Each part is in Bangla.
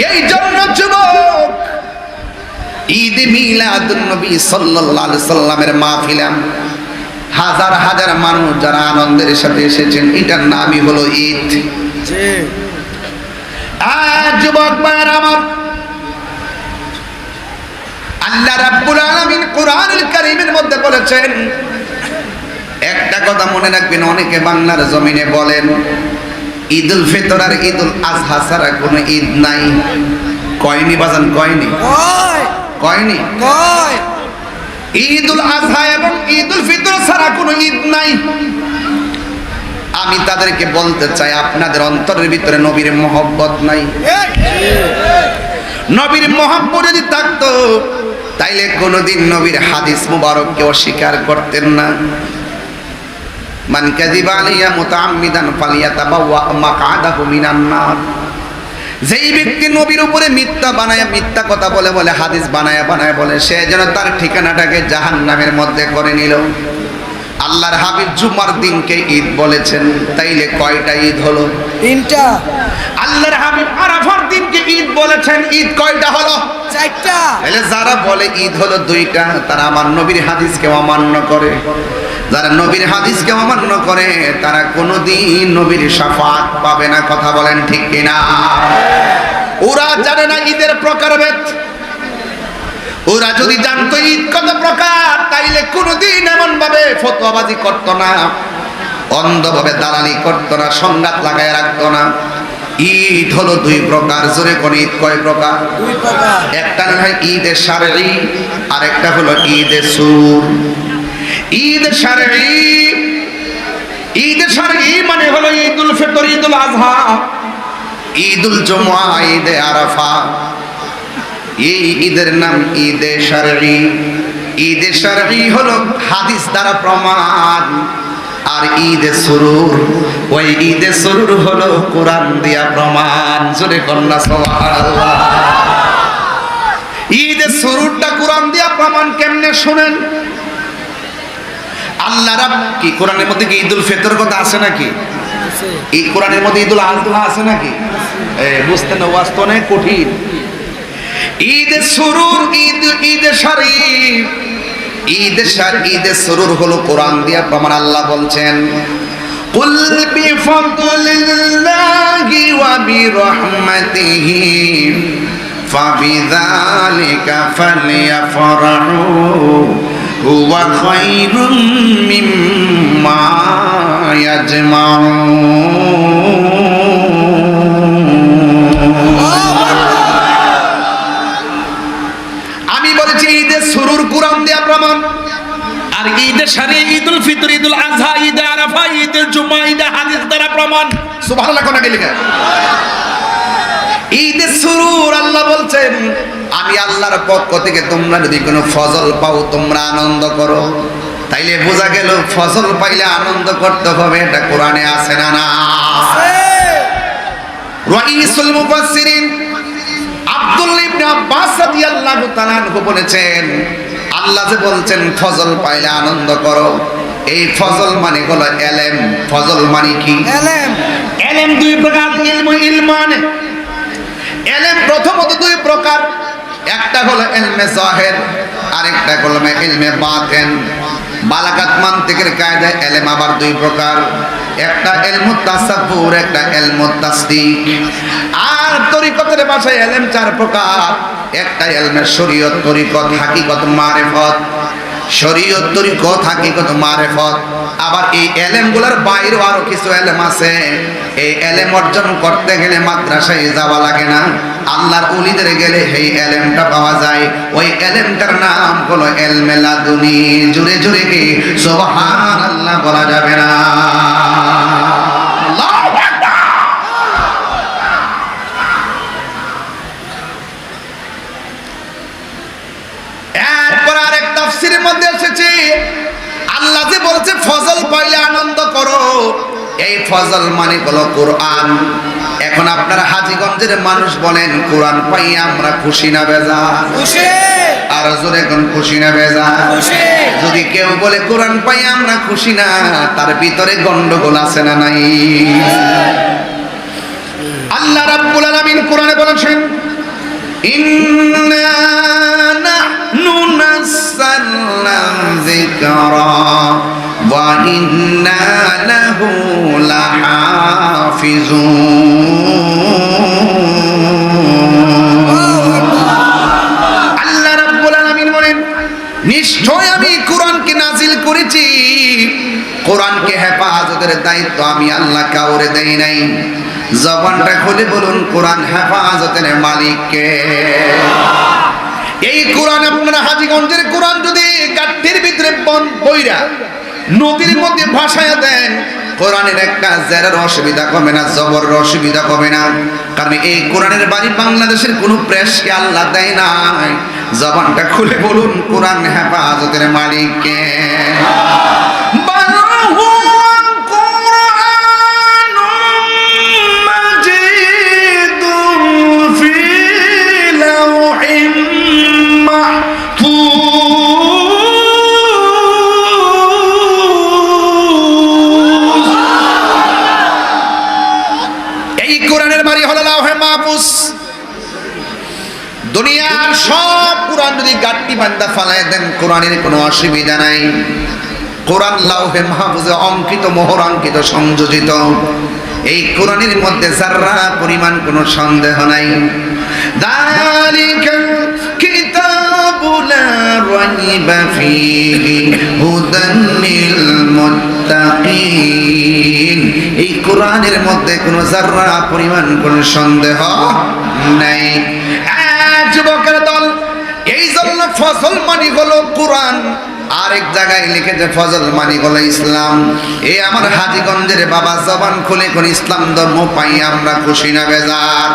এই জন্য যুবক, ঈদ মিলাদুন নবী সাল্লাল্লাহু আলাইহি সাল্লামের মাহফিলে হাজার হাজার মানুষ যারা আনন্দের সাথে এসেছেন, এটার নামই হলো ঈদ। যুবক ভাইরা আমার, আল্লাহ রাব্বুল আলামিন কোরআনুল কারীমের মধ্যে বলেছেন, একটা কথা মনে রাখবেন, অনেকে বাংলার জমিনে বলেন ঈদুল ফিতর আর ঈদুল আজহা ছাড়া কোনো ঈদ নাই। কয়নি বাজান? কয়নি? কয়নি? ঈদুল আজহা এবং ঈদুল ফিতর ছাড়া কোনো ঈদ নাই। আমি তাদেরকে বলতে চাই, আপনাদের অন্তরের ভিতরে নবীর মহব্বত নাই। নবীর মহব্বত যদি থাকতো তাইলে কোনোদিন নবীর হাদিস মুবারককে অস্বীকার করতেন না। মান কাযিবা আলাইয়া মুতাআম্মিদান ফালিয়াতাবাওয়া মাকআদাহু মিনান নার। যেই ব্যক্তি নবীর উপরে মিথ্যা বানায়, মিথ্যা কথা বলে বলে হাদিস বানায় বলে, সে যেন তার ঠিকানাটাকে জাহান্নামের মধ্যে করে নিল। আল্লাহর হাবিব জুমার দিনকে ঈদ বলেছেন, তাইলে কয়টা ঈদ হলো? তিনটা। আল্লাহর হাবিব আরাফার দিনকে ঈদ বলেছেন, ঈদ কয়টা হলো? চারটা। তাহলে যারা বলে ঈদ হলো দুইটা, তারা আমার নবীর হাদিসকে অমান্য করে। যারা নবীর হাদিসকে অমান্য করে তারা কোনোদিন নবীর শাফাত পাবে না। কথা বলেন ঠিক কিনা? ওরা জানে না ঈদের প্রকারভেদ। ওরা যদি জানতো ঈদ কত প্রকার, তাইলে কোনোদিন এমন ভাবে ফতোয়াবাজি করতো না, অন্ধভাবে দালালি করতো না, সংঘাত লাগায় রাখতো না। ঈদ হলো দুই প্রকার। জোরে কোন ঈদ কয় প্রকার? দুই প্রকার। একটা হয় ঈদে শারঈ, আর একটা হলো ঈদে সুরুর। ঈদে শারঈ, ঈদে শারঈ মানে হলো ঈদুল ফিতর, ঈদুল আজহা, ঈদুল জুমআ, ঈদে আরাফা। এই ঈদের নাম ঈদে শারঈ। ঈদে শারঈ হলো হাদিস দ্বারা প্রমাণ, আর ঈদে সুরুর, ওই ঈদে সুরুর হলো কোরআন দিয়া প্রমাণ। জোরে কন্যা সুবহানাল্লাহ। ঈদে সুরুরটা কোরআন দিয়া প্রমাণ কেমনে শুনেন। আল্লাহ রাব্বুল কি কোরআনের মধ্যে কি ঈদুল ফিতর কথা আছে নাকি? এই কোরআনের মধ্যে ঈদুল আজহা আছে নাকি? বুঝতে না, ওয়াজ তো অনেক কঠিন। ঈদে সুরুর, ঈদে শারঈ, ঈদে সুরুর হলো কোরআন দিয়া প্রমাণ। আল্লাহ বলছেন, কুল বিফাদলিল্লাহি ওয়া বিরহমাতিহি ফাবিযালিকা ফালইফরাহু হুয়া খায়রুম মিম্মা ইয়াজমাউন। আমি বলেছি ঈদে সুরুর কোরআন দেয়া প্রমাণ, আর ঈদে শারঈ, ঈদুল ফিতর, ঈদুল আজহা, ঈদে আরাফা, ঈদে জুমআ, ঈদে হাদিস দ্বারা প্রমাণ। সুবহানাল্লাহ কোন আগে লেখা। ঈদে সুরুর আল্লাহ বলছেন, আমি আল্লাহর পক্ষ থেকে তোমরা যদি কোনো ফজল পাও তোমরা আনন্দ করো। তাইলে বোঝা গেল ফজল পাইলে আনন্দ করতে হবে, এটা কোরআনে আছে না? না আছে। রাইসুল মুফাসসিরিন আব্দুল্লাহ ইবনে আব্বাস রাদিয়াল্লাহু তাআলা আনহু বলেছেন, আল্লাহ যে বলছেন ফজল পাইলে আনন্দ করো, এই ফজল মানে হলো এলেম। ফজল মানে কি? এলেম। এলেম দুই প্রকার, ইলম, ইলমান। এলেম প্রথমত দুই প্রকার, একটা হলো ইলমে যাহির, আরেকটা হলো ইলমে বাতিন। বালাগাত মানতিকের কায়দায় এলেম আবার দুই প্রকার, একটা ইলমুত তাসাব্বুর, একটা ইলমুত তাসদিক। আর তরিকতের ভাষায় এলেম চার প্রকার, একটা ইলমে শরীয়ত, তরিকত, হাকিকত, মারিফত। শরীয়ত, তরিকত, হাকিকত, মারিফত। আবার এই এলেমগুলোর বাইরেও আরো কিছু এলেম আছে। এই এলেম অর্জন করতে গেলে মাদ্রাসায় যাওয়া লাগে না, আল্লাহর ওলিদের গেলে এই এলেমটা পাওয়া যায়। ওই এলেমটার নাম হলো ইলমে লাদুনী। জোরে জোরে কি সুবহানাল্লাহ বলা যাবে না? আল্লাহু আকবার। এরপর আরেক তাফসীরের মধ্যে এসেছে, আল্লাহ যে বলেছে ফজল পাইলে আনন্দ করো, এই ফজল মানে হলো কোরআন। এখন আপনারা হাজীগঞ্জের মানুষ বলেন, কোরআন পাই আমরা খুশি না বেজার? খুশি। আর জোরে কোন খুশি না বেজার? খুশি। যদি কেউ বলে কোরআন পাই আমরা খুশি না, তার ভিতরে গন্ডগোল আছে না নাই? আল্লাহ রাব্বুল আলামিন কোরআনে বলেছেন, ইন্না নাহনু নাযালনা যিকরা ওয়া ইন্না লাহু লাহাফিজুন। আল্লাহ রাব্বুল আলামিন বলেন, নিশ্চয় আমি কোরআনকে নাজিল করেছি, কোরআনকে হেফাজতের দায়িত্ব আমি আল্লাহ কাউরে দেই নাই। জবানটা খুলে বলুন, কোরআন হেফাজতের মালিক কে? এই কোরআন আপনারা হাজীগঞ্জের কোরআন যদি গাঠটির ভিতরে বইরা নদীর মধ্যে ভাসায়া দেন, কোরআনের একটা জেরের অসুবিধা কমে না, জবরের অসুবিধা কমে না। কারণ এই কোরআনের বাড়ি বাংলাদেশের কোনো প্রেসকে আল্লাহ দেয় নাই। জবানটা খুলে বলুন, কোরআন হেফাজতের মালিক কে? দুনিয়ার সব কোরআন যদি গাট্টি বান্দা ফালায় দেন, কোরআনের কোনো অসুবিধা নাই। কোরআন লাউহে মাহফুজে অঙ্কিত, মোহরাঙ্কিত, সংযোজিত। এই কোরআনের মধ্যে যারা পরিমাণ কোনো সন্দেহ নাই। যালিকাল কিতাবু লা রাইবা ফীহি হুদান লিল মুত্তাকিন। এই কোরআনের মধ্যে কোনো যারা পরিমাণ কোনো সন্দেহ নাই। যুবকের দল, এই জন্য ফজল মানি হলো কোরআন, আরেক জায়গায় লিখেছে ফজল মানি হলো ইসলাম। এই আমার হাজীগঞ্জের বাবা জবান খুলে কোন ইসলাম ধর্ম পাই আমরা খুশি না বেজার?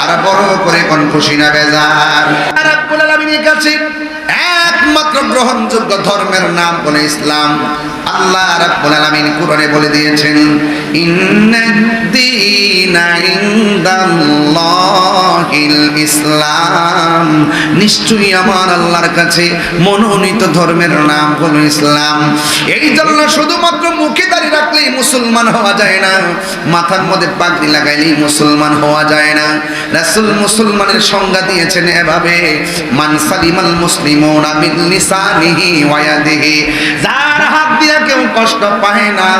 আর বড় করে কোন খুশি না বেজার? রাব্বুল আলামিনের কাছে একমাত্র গ্রহণযোগ্য ধর্মের নাম বলে ইসলাম। আল্লাহ রাব্বুল আলামিন কোরআনে বলে দিয়েছেন, ইন্নাদ-দীনা ইনদাল্লাহিল ইসলাম। নিশ্চয়ই আমার আল্লাহর কাছে মনোনীত ধর্মের নাম হলো ইসলাম। এই জন্য শুধুমাত্র মুখে দাড়ি রাখলেই মুসলমান হওয়া যায় না, মাথার মধ্যে পাগড়ি লাগাইলেই মুসলমান হওয়া যায় না। রাসূল মুসলমানের সংজ্ঞা দিয়েছেন এভাবে, মান সালিমাল মুসলিমুনা মিন লিসানিহি ওয়া ইয়াদিহি। যার হাত দিয়ে কেউ কষ্ট পায় না,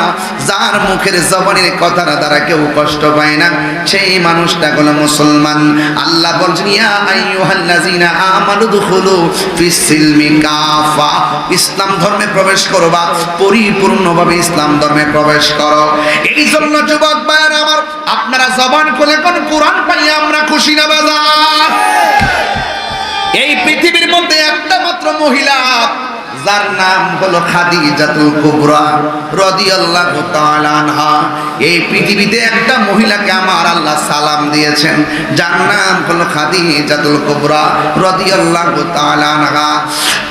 যার মুখের জবানের কথার দ্বারা কেউ কষ্ট পায় না, সেই মানুষটা হলো মুসলমান। আল্লাহ বলছেন, ইয়া আইয়ুহাল্লাযিনা আমানু দুখুলু ফিস সিলমি কাফা। ইসলাম ধর্মে প্রবেশ করবা, পরিপূর্ণভাবে ইসলাম ধর্মে প্রবেশ করো। এই জন্য যুবক ভাইরা আমার, আপনারা জবান খুলে কোন কোরআন পাইয়া আমরা খুশি না বাজার? এই পৃথিবীর মধ্যে একটা মাত্র মহিলা যার নাম হলো খাদিজাতুল কুবরা রাদিয়াল্লাহু তাআলা আনহা। এই পৃথিবীতে একটা মহিলাকে আমার আল্লাহ সালাম দিয়েছেন, যার নাম হলো খাদিজাতুল কুবরা রাদিয়াল্লাহু তাআলা আনহা।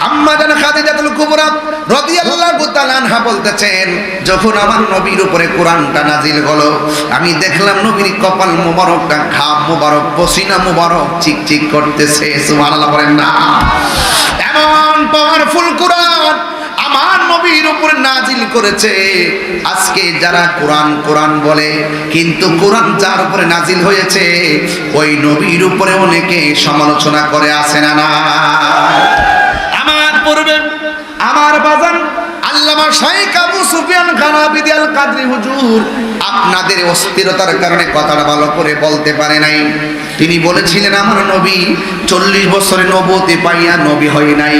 আম্মা জান খাদিজাতুল কুবরা রাদিয়াল্লাহু তাআলা আনহা বলতেছেন, যখন আমার নবীর উপরে কোরআনটা নাজিল হলো, আমি দেখলাম নবীর কপাল মোবারকটা, ঘাম মোবারক, পসিনা মোবারক চিকচিক করতেছে। সুবহানাল্লাহ বলেন না? এমন পাওয়ারফুল কোরআন আমার নবীর উপর নাজিল করেছে। আজকে যারা কোরআন কোরআন বলে, কিন্তু কোরআন যার উপরে নাজিল হয়েছে ওই নবীর উপরে অনেকে সমালোচনা করে, আসে না না? আমার পূর্বে আমার বাজান আল্লামা শাইখ আবু সুফিয়ান খান আবিদি আল কাদরি হুজুর আপনাদের অস্থিরতার কারণে কথাটা ভালো করে বলতে পারে নাই। তিনি বলেছিলেন, আমার নবী 40 বছরে নবুয়ত পাইয়া নবী হয় নাই।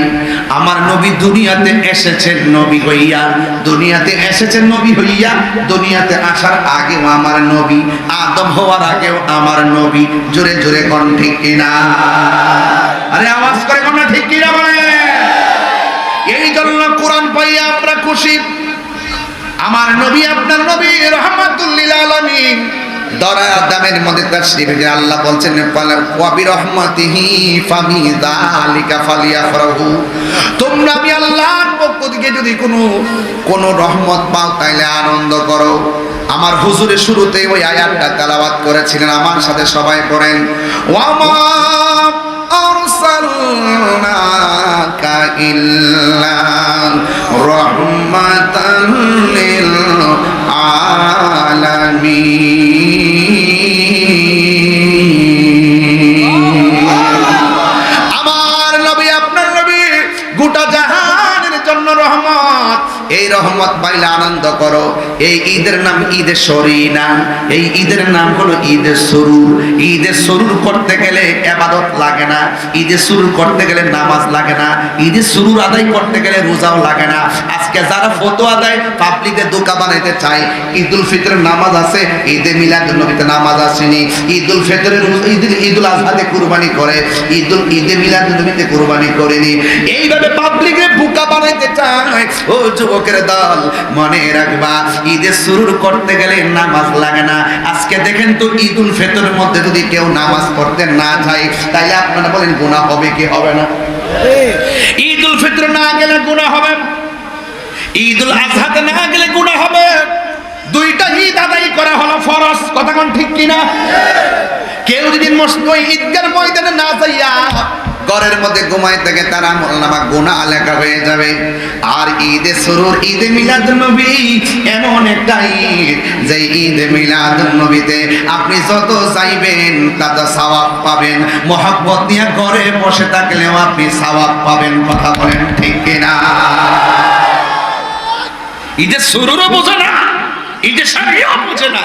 আমার নবী দুনিয়াতে এসেছেন নবী হইয়া, দুনিয়াতে এসেছেন নবী হইয়া, দুনিয়াতে আসার আগেও আমার নবী, আদম হওয়ার আগেও আমার নবী। জোরে জোরে কোন ঠিক কিনা? আরে আওয়াজ করে কোন ঠিক কিনা বলে? এই জন্য কোরআন পাইয়া আমরা খুশি। আমার নবী, আপনার নবী রাহমাতুল লিল আলামিন দরা দামের মধ্যে তাশরীফে আল্লাহ বলছেন, ওয়া বিরহমাতিহি ফাবিযালিকা ফালিয়াফরাহু। তোমরা আমি আল্লাহর পক্ষ থেকে যদি কোনো রহমত পাও তাইলে আনন্দ করো। আমার হুজুরের শুরুতে ওই আয়াতটা তেলাওয়াত করেছিলেন, আমার সাথে সবাই পড়েন, ওয়া মা আরসালনাকা ইল্লা রাহমাতান লিল আলামিন। এই রহমত পাইলে আনন্দ করো। এই ঈদের নাম ঈদে শরী না, এই ঈদের নাম হলো ঈদে সুরুর। ঈদে সুরুর করতে গেলে ইবাদত লাগে না, ঈদে সুরুর করতে গেলে নামাজ লাগে না, ঈদে সুরুর আদায় করতে গেলে রোজাও লাগে না। আজকে যারা ফতোয়া দেয় পাবলিকে দোকা বানাইতে চায়, ঈদুল ফিতরের নামাজ আছে, ঈদে মিলাদুন নবীতে নামাজ আসেনি, ঈদুল ফিতরের ঈদুল আজহাতে কুরবানি করে, ঈদে মিলাদুন নবীতে কুরবানি করেনি। এইভাবে পাবলিকে বোকা বানাইতে চায়। ও যুবকের দল, মনে রাখবা ঈদে সুরুর করতে গেলে নামাজ লাগে না। আজকে দেখেন তো ঈদুল ফিতরের মধ্যে যদি কেউ নামাজ পড়তে না যায়, তাইলে আপনারা বলেন গুনাহ হবে কি হবে না? ঈদুল ফিতর না গেলে গুনাহ হবে, ঈদুল আজহাতে না গেলে গুনাহ হবে। দুইটা ঈদ আদায় করা হলো ফরজ, কথা কোন ঠিক কিনা? কেউ যদি মসজিদ ঈদগার ময়দানে না যাইয়া ঘরের মধ্যে ঘুমায় থাকে, তার আমলনামা গুনাহ লেখা হয়ে যাবে। আর ঈদে সুরুর, ঈদে মিলাদুন নবী এমন একটা ঈদ যে ঈদে মিলাদুন নবীতে আপনি যত চাইবেন তত সওয়াব পাবেন। মোহাব্বত নিয়ে ঘরে বসে থাকলেও আপনি সওয়াব পাবেন, কথা বলেন ঠিক কিনা? ঈদে সুরুরও বোঝে না, ঈদে শাড়িও বোঝে না,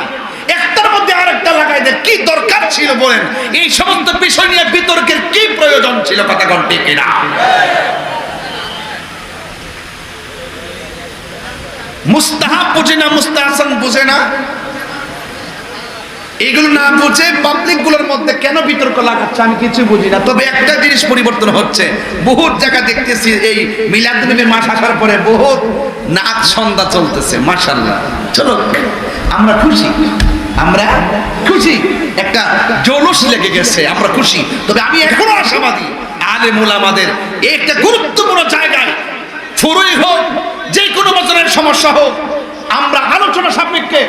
একটার মধ্যে আরেকটা লাগাই দেয়। কি দরকার ছিল বলেন? এই সমস্ত বিষয় নিয়ে বিতর্কের কি প্রয়োজন ছিল, কথা কোন ঠিক কিনা? মুস্তাহাব বুঝে না, মুস্তাহসান বুঝে না, এগুলো না বুঝে পাবলিক গুলোর মধ্যে কেন বিতর্ক লাগাচ্ছে আমি কিছু বুঝি না। তবে একটা জিনিস পরিবর্তন হচ্ছে, বহুত জায়গা দেখতেছি এই মিলাদুন নবীর মাস আসার পরে বহুত নাচ সন্ধ্যা চলতেছে। মাশাআল্লাহ, চলো আমরা খুশি, আমরা খুশি, একটা জৌলুস লেগে গেছে, আমরা খুশি। তবে আমি এখনো আশাবাদী আলেম ওলামাদের একটা গুরুত্বপূর্ণ জায়গায় ফুরুই হোক, যে কোনো বছরের সমস্যা হোক, আমরা আলোচনা সাপেক্ষে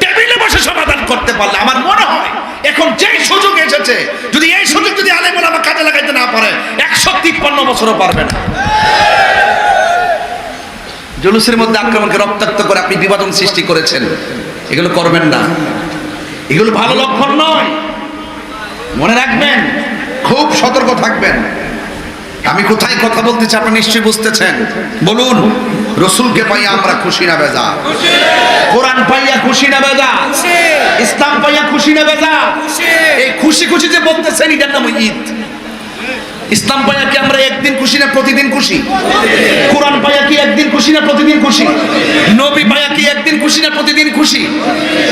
টেবিলে বসে সমাধান করতে পারলে আমার মনে হয় এখন যে সুযোগ এসেছে, যদি এই সুযোগ যদি আলেম ওলামা কাজে লাগাইতে না পারে 153 বছরও পারবে না। জুলুসের মধ্যে আক্রমণকে রক্তাক্ত করে আপনি বিভাজন সৃষ্টি করেছেন, এগুলো করবেন না, এগুলো ভালো লক্ষণ নয়। মনে রাখবেন, খুব সতর্ক থাকবেন। আমি কোথায় কথা বলতেছি আপনি নিশ্চয়ই বুঝতেছেন। বলুন, রসুলকে পাইয়া আমরা খুশি না বেজা? কোরআন পাইয়া খুশি না বেজা? ইসলাম পাইয়া খুশি না বেজা? এই খুশি খুশি যে বলতেছেন, এটার নাম ঈদ। ইসলাম পাইয়া কি আমরা একদিন খুশি না প্রতিদিন খুশি? কোরআন পাইয়া কি একদিন খুশি না প্রতিদিন খুশি? নবী পাইয়া কি একদিন খুশি না প্রতিদিন খুশি?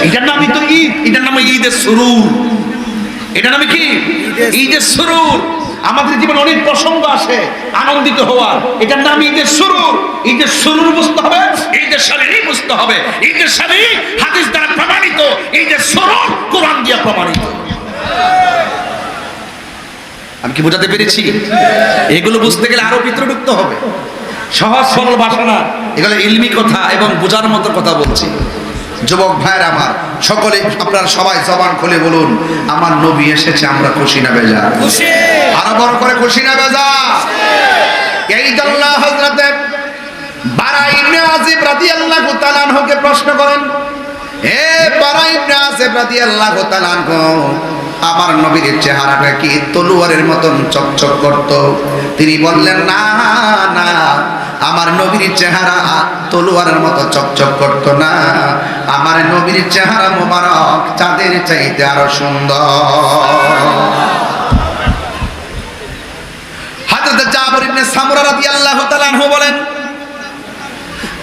এটার নামই তো ঈদ, এটার নাম ঈদে সুরুর। এটার নাম কি? ঈদে সুরুর। আমাদের জীবনে অনেক প্রসঙ্গ আসে আনন্দিত হওয়ার, এটার নাম ঈদের সুরুর। ঈদের সুরুর বুঝতে হবে, ঈদের শারীরিক বুঝতে হবে। ঈদের শারীরিক হাদিস দ্বারা প্রমাণিত, ঈদের সুরুর কোরআন দিয়ে প্রমাণিত। আমি কি বোঝাতে পেরেছি? এগুলো বুঝতে গেলে আরো ভিতরে ঢুকতে হবে। সহজ সরল ভাষা না, এগুলো ইলমি কথা এবং বোঝার মতো কথা বলছি। যুবক ভাইয়ের আমার, সকলে আপনারা সবাই জবান খুলে বলুন, আমার নবী এসেছে, আমরা খুশি না বেজা? খুশি। আরো বড় করে খুশি না বেজা? এই জন্য হযরত বারা ইবনে আজিব রাদিয়াল্লাহু তাআলা আনহুকে প্রশ্ন করেন, হে বারা ইবনে আজিব রাদিয়াল্লাহু তাআলা আনহু, আমার নবীর চেহারাটা কি তলোয়ারের মতন চকচক করত? তিনি বললেন, না না, আমার নবীর চেহারা তলোয়ারের মতো চকচক করত না, আমার নবীর চেহারা মোবারক চাঁদের চাইতে আরো সুন্দর। হযরত জাবির ইবনে সামরা রাদিয়াল্লাহু তাআলা আনহু বলেন,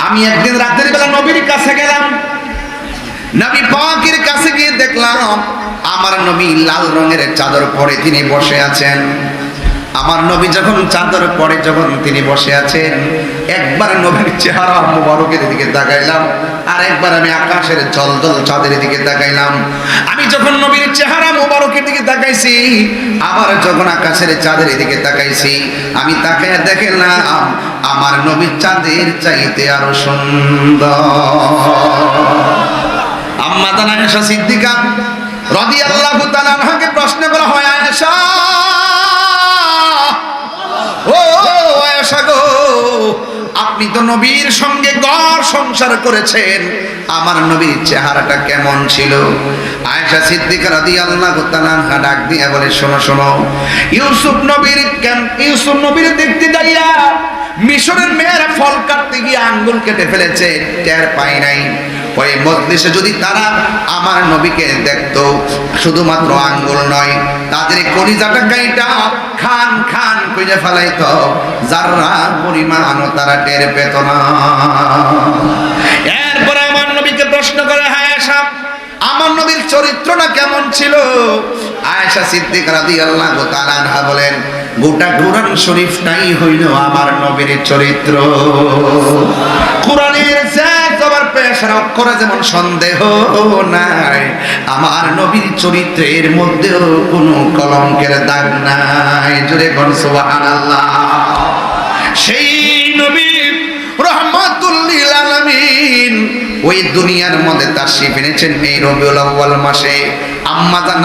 আমি একদিন রাতের বেলা নবীর কাছে গেলাম, নবী পাকের কাছে গিয়ে দেখলাম আমার নবী লাল রঙের চাদর পরে তিনি বসে আছেন। আমার নবী যখন চাদর পরে যখন তিনি বসে আছেন, একবার নবীর চেহারা মুবারকের দিকে তাকাইলাম, আর একবার আমি আকাশের জলজল চাঁদের দিকে তাকাইলাম। আমি যখন নবীর চেহারা মুবারকের দিকে তাকাইছি, আবার যখন আকাশের চাঁদের দিকে তাকাইছি, আমি তাকায় দেখলাম আমার নবী চাঁদের চাইতে আরো সুন্দর। আম্মা জানা আয়েশা সিদ্দিকা রাদিয়াল্লাহু তাআলা আনহাকে প্রশ্ন করা হয়, আয়েশা, ও আয়েশা গো, আপনি তো নবীর সঙ্গে ঘর সংসার করেছেন, আমার নবীর চেহারাটা কেমন ছিল? আয়েশা সিদ্দিকা রাদিয়াল্লাহু তাআলা আনহা ডাক দিয়ে বলে, শোনো শোনো, ইউসুফ নবীর দেখতে যাইয়া মিশরের মেয়েরা ফল কাটতে গিয়ে আঙ্গুল কেটে ফেলেছে, টের পায় নাই। ওই মজলিসে যদি তারা আমার নবীকে দেখতো, শুধুমাত্র আঙ্গুল নয়, তাদের কলিজাটা কাইটা খান খান কইরা ফেলাইতো, যারা পরিমাণও তারা টের পেত না। এরপরে আমার নবীকে প্রশ্ন করে, হায় আয়েশা, আমার নবীর চরিত্রটা কেমন ছিল? আয়েশা সিদ্দিকা রাদিয়াল্লাহু তাআলা আনহা বলেন, গোটা কোরআন শরীফটাই হইল আমার নবীর চরিত্র। কোরআনের সবার পেশার অক্ষরে যেমন সন্দেহ নাই, আমার নবীর চরিত্রের মধ্যেও কোনো কলঙ্কের দাগ নাই। জোরে কোন সুবহানাল্লাহ। সেই নবী রহমাতুল লিল আলামিন ওই দুনিয়ার মধ্যে তাশরীফ এনেছেন এই রবিউল আউয়াল মাসে। আম্মা জান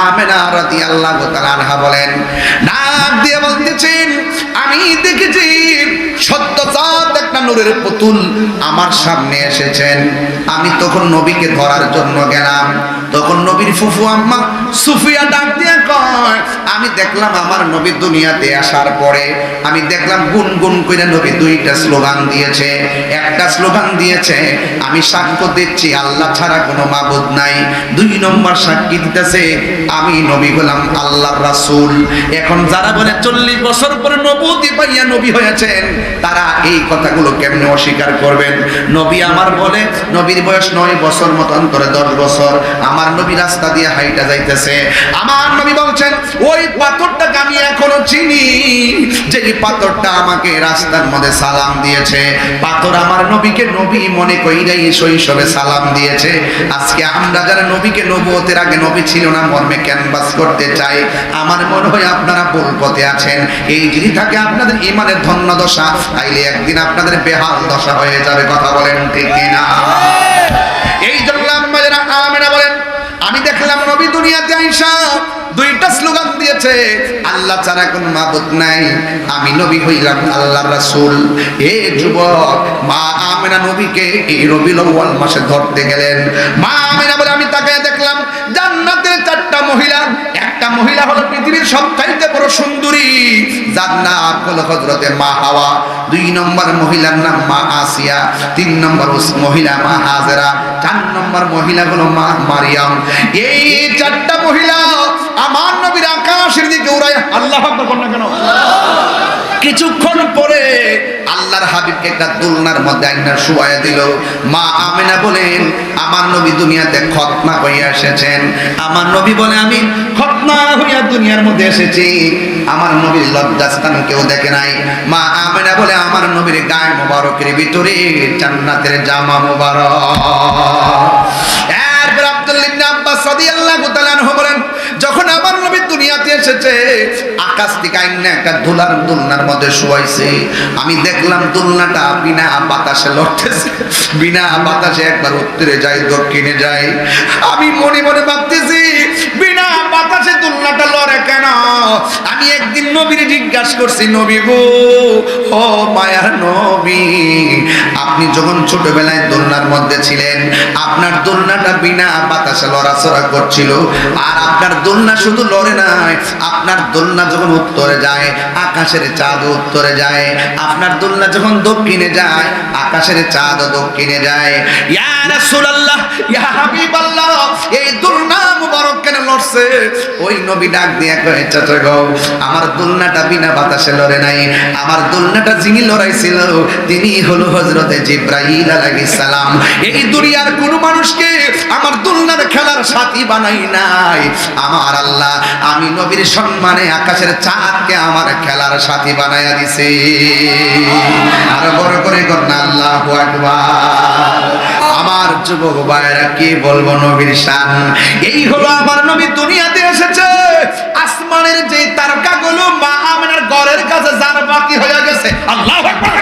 আমেনা রাদিয়াল্লাহু তাআলা আনহা বলেন, ডাক দিয়ে বলতেছেন, আমি দেখেছি সত্যজাত একটা নূরের পুতুল আমার সামনে এসেছেন। আমি তখন নবীকে ধরার জন্য গেলাম, তখন নবীর ফুফু আম্মা সুফিয়া ডাক দিয়ে কয়, আমি দেখলাম আমার নবী দুনিয়াতে আসার পরে আমি দেখলাম গুনগুন করে নবী দুইটা স্লোগান দিয়েছে। একটা স্লোগান দিয়েছে, আমি সাক্ষ্য দিচ্ছি আল্লাহ ছাড়া কোনো মাবুদ নাই। 2 নম্বর সাক্ষী দিতেছে, আমি নবী হলাম আল্লাহর রাসূল। এখন যারা বলে 40 বছর পরে নবুয়তি পাইয়া নবী হয়েছেন, তারা এই কথাগুলো কেমনে অস্বীকার করবেন? নবী আমার বলে, নবীর বয়স 9 বছর মতন করে 10 বছর, আমার নবী রাস্তা দিয়ে হাইটা যাইতেছে, আমার নবী বলছেন, ওই পাথরটাকে আমি এখনো চিনি, যে পাথরটা আমাকে রাস্তার মধ্যে সালাম দিয়েছে। পাথর আমার নবীকে নবী মনে কইরাই শৈশবে সালাম দিয়েছে। আজকে আমরা যারা নবীকে নবুয়তের আগে নবী ছিল না মর্মে ক্যানভাস করতে চাই, আমার মনে হয় আপনারা ভুল পথে আছেন। এই যদি থাকে আপনাদের ইমানের ধন্য দশা, তাইলে একদিন আপনাদের বেহাল দশা হয়ে যাবে। কথা বলেন ঠিক কিনা? এই জন্য আমেনা বলেন, আমি দেখলাম নবী দুনিয়াতে আইসা 2টা স্লোগান দিয়েছে, আল্লাহ ছাড়া কোনো মাবুদ নাই, আমি নবী হইলাম আল্লাহর রাসূল। এ যুবক, মা আমেনা নবীকে এই রবিউল আউয়াল মাসে ধরতে গেলেন। মা আমেনা বলে, আমি তাকায় দেখলাম জান্নাতের 4টা মহিলা। একটা মহিলা হলো পৃথিবীর সবচাইতে বড় সুন্দরী, যার নাম হলো হযরতে মা হাওয়া। 2 নম্বর মহিলার নাম মা আসিয়া, 3 নম্বর মহিলা মা হাজেরা, 4 নম্বর মহিলা হলো মা মারিয়াম। এই 4টা মহিলা আমার নবীর আকাশের দিকে উড়ায় আল্লাহু আকবার বলেন না কেন? কিছুক্ষণ পরে আল্লাহর হাবিবকে একটা দুলনার মধ্যে আইনা শুয়ায়া দিল। মা আমেনা বলেন, আমার নবী দুনিয়াতে খতনা হইয়া এসেছেন। আমার নবী বলে, আমি খতনা হইয়া দুনিয়ার মধ্যে এসেছি, আমার নবীর লজ্জাস্থান কেউ দেখে নাই। মা আমেনা বলে, আমার নবীর গায়ে মোবারকের ভিতরে জান্নাতের জামা মোবারক। এরপর আব্দুল্লাহ ইবনে আব্বাস রাদিয়াল্লাহু তাআলা আনহু বলেন, যখন আমার নবী দুনিয়াতে এসেছে, আকাশ থেকে আইনা একটা দুলনার মধ্যে শুয়াইছে। আমি দেখলাম দুলনাটা বিনা বাতাসে লড়তেছে, বিনা বাতাসে একবার উত্তরে যায় দক্ষিণে যায়। আমি মনে মনে ভাবতেছি, বিনা বাতাসে দুলনাটা লড়ে কেন? আমি একদিন নবীরে জিজ্ঞাসা করছি, নবী গো, ও মায়ার নবী, আপনি যখন ছোটবেলায় দোলনার মধ্যে ছিলেন, আপনার দোলনাটা বিনা বাতাসে লড়াচড়া করছিল, আর আপনার দোলনা শুধু লড়ে নাই, আপনার দোলনা যখন উত্তরে যায় আকাশের চাঁদ উত্তরে যায়, আপনার দোলনা যখন দক্ষিণে যায় আকাশের চাঁদ দক্ষিণে যায়। ইয়া রাসূলুল্লাহ, ইয়া হাবিবাল্লাহ, এই দোলনা মুবারক কেন লড়ছে? ওই নবী ডাক দিয়ে কয়, চাচা গো, আমার দোলনাটা বিনা বাতাসে লড়ে নাই, আমার দোলনাটা যিনি লড়াইছিল তিনি হলো হযরতে জিবরাইল আলাইহিস সালাম। এই দুনিয়ার কোন মানুষকে আমার দোলনার খেলার সাথী বানাই নাই আমার আল্লাহ। আমি নবীর সম্মানে আকাশের চাঁদকে আমার খেলার সাথী বানাইয়া দিছে। আর বড় করে কন্যা আল্লাহু আকবার। আমার যুবক ভাইরা, কি বলবো নবীর শান। এই হলো আমার নবী দুনিয়াতে এসেছে, আসমানের যে তারকাগুলো মা আমেনার ঘরের কাছে যার বাতি হয়ে গেছে। আল্লাহু আকবার।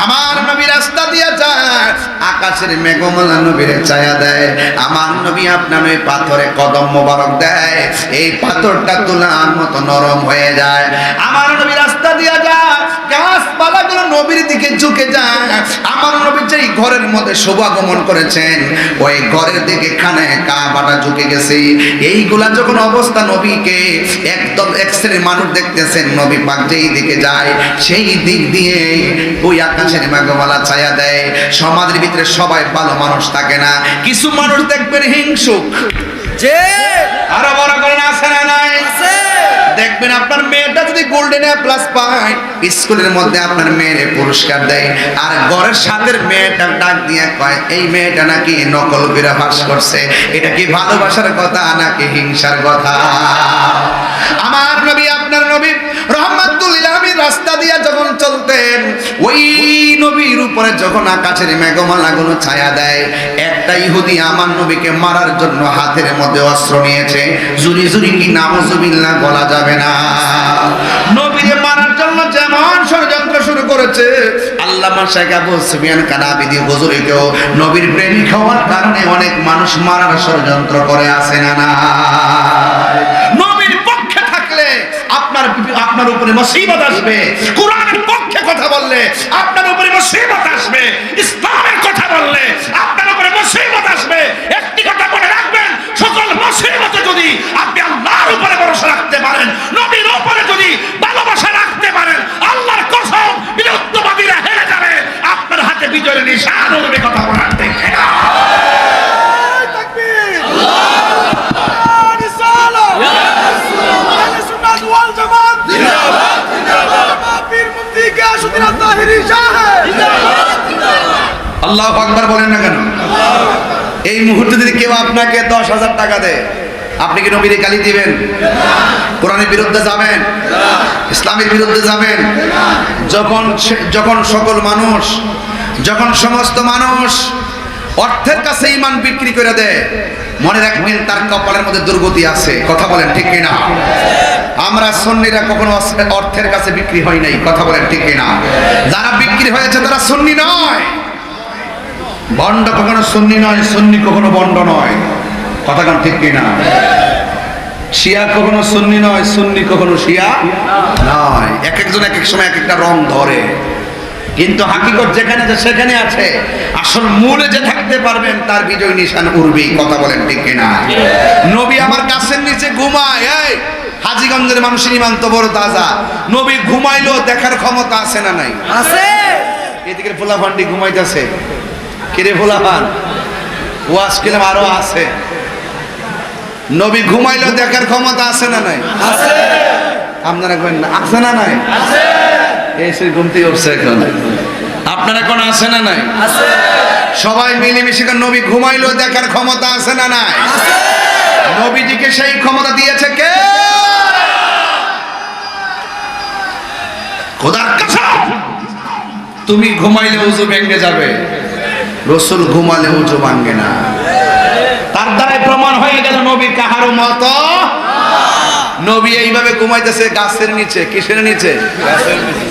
আমার নবী রাস্তা দিয়ে যায়, আকাশের মেঘমালা নবীর ছায়া দেয়। আমার নবী আপনার ওই পাথরে কদম মোবারক দেয়, এই পাথরটা তুলার মতো নরম হয়ে যায়। আমার নবী রাস্তা দিয়ে যায়, গাছ গাছপালাগুলো নবীর দিকে ঝুঁকে যায়। আমার নবী যেই ঘরের মধ্যে শুভাগমন করেছেন ওই ঘরের দিকে খানে কাবাটা ঝুঁকে গেছে। এইগুলা যখন অবস্থা নবীকে একদম এক শ্রেণীর মানুষ দেখতেছেন, নবী পাক যেই দিকে যায় সেই দিক দিয়ে ওই আকাশের মেঘমালা ছায়া দেয়। সমাজের ভিতরে সবাই ভালো মানুষ থাকে না, কিছু মানুষ দেখবেন হিংসুক। যে আরো বড় করে আছে না নাই? দেখবেন আপনার মেয়েটা যদি গোল্ডেন এ প্লাস পায়, স্কুলের মধ্যে আপনার মেয়ের পুরস্কার দেয়, আর ঘরের সাথে মেয়েটা ডাক দিয়ে কয় এই মেয়েটা নাকি নকল করে পাস করছে। এটা কি ভালোবাসার কথা নাকি হিংসার কথা? আমার নবী আপনার নবী রহমাতুল লিল আলামিন রাস্তা দিয়ে যখন চলতেন, ওই নবীর উপরে যখন আকাশের মেঘমালাগুলো ছায়া দেয়, একটা ইহুদি আমার নবীকে মারার জন্য হাতের মধ্যে অস্ত্র নিয়েছে। জুরি জুরি কি নাউজুবিল্লাহ বলা যাবে না। নবীকে মারার জন্য যেমন ষড়যন্ত্র শুরু করেছে, আল্লামা শাইখ আবু সুফিয়ান কানাবিদি হুজুরকেও নবীর প্রেমিক হওয়ার কারণে অনেক মানুষ মারার ষড়যন্ত্র করে আসে না না। নবীর পক্ষে থাকলে আপনার উপরে মুসিবত আসবে। কোরআনের পক্ষে কথা বললে আপনার উপরে মুসিবত আসবে। ইসলামের কথা বললে আপনার উপরে মুসিবত আসবে। একটি কথা মনে রাখবেন, সকল মুসিবতে যদি আপনি আল্লাহর উপরে ভরসা রাখতে পারেন, নবীর উপরে যদি ভালোবাসা রাখতে পারেন, আল্লাহর কসম বিরুদ্ধবাদীরা হেরে যাবে। আপনার হাতে বিজয়ের নিশান উঠবে। কথা বলার দেখে আল্লাহু আকবার বলেন না কেন? এই মুহূর্তে যদি কেউ আপনাকে 10,000 টাকা দেয়, আপনি কি নবীর গালি দিবেন? কোরআনের বিরুদ্ধে যাবেন? ইসলামের বিরুদ্ধে যাবেন? যখন সকল মানুষ, যখন সমস্ত মানুষ অর্থের কাছে ঈমান বিক্রি করে দেয়, মনে রাখবেন তার কপালের মধ্যে দুর্গতি আছে। কথা বলেন ঠিক কিনা? আমরা সুন্নিরা কখনো অর্থের কাছে বিক্রি হয় নাই। কথা বলেন ঠিক কিনা? যারা বিক্রি হয়েছে তারা সুন্নি নয়। বন্ড কখনো সুন্নি নয়, সুন্নি কখনো বন্ড নয়। কথা কোন ঠিক কিনা? শিয়া কখনো সুন্নি নয়, সুন্নি কখনো শিয়া নয়। এক একজন এক এক সময় এক একটা রং ধরে, কিন্তু হাকিকত যেখানে আছে সেখানে আছে। আসল মূলে যে থাকতে পারবেন তার বিজয় নিশান উড়বেই। কথা বলেন ঠিক কিনা? নবী আমার গাছের নিচে ঘুমায়। এই হাজীগঞ্জের মানুষের ঈমান তো বড় তাজা। নবী ঘুমাইলো দেখার ক্ষমতা আছে না নাই? আছে। এদিকে ফুলাফান্ডি ঘুমাইতেছে। কিরে ফুলাফান, ওয়াজ কিলাম আরো আছে। নবী ঘুমাইলো দেখার ক্ষমতা আছে না নাই? আছে। আপনারা কইন না আছে না নাই? আছে। এই সেই ঘুমতে উঠছে এখন। আপনারা কোন আছে না নাই? আছে। সবাই মিলেমিশে নবী ঘুমাইলো দেখার ক্ষমতা আছে না নাই? আছে। নবীজিকে সেই ক্ষমতা দিয়েছে কে? খোদার কসম, তুমি ঘুমাইলে ওযু ভেঙে যাবে, রাসূল ঘুমালে ওযু ভাঙে না। তার দ্বারাই প্রমাণ হয়ে গেল নবী কাহারও মতো। নবী এইভাবে ঘুমাইতেছে গাছের নিচে। কিসের নিচে?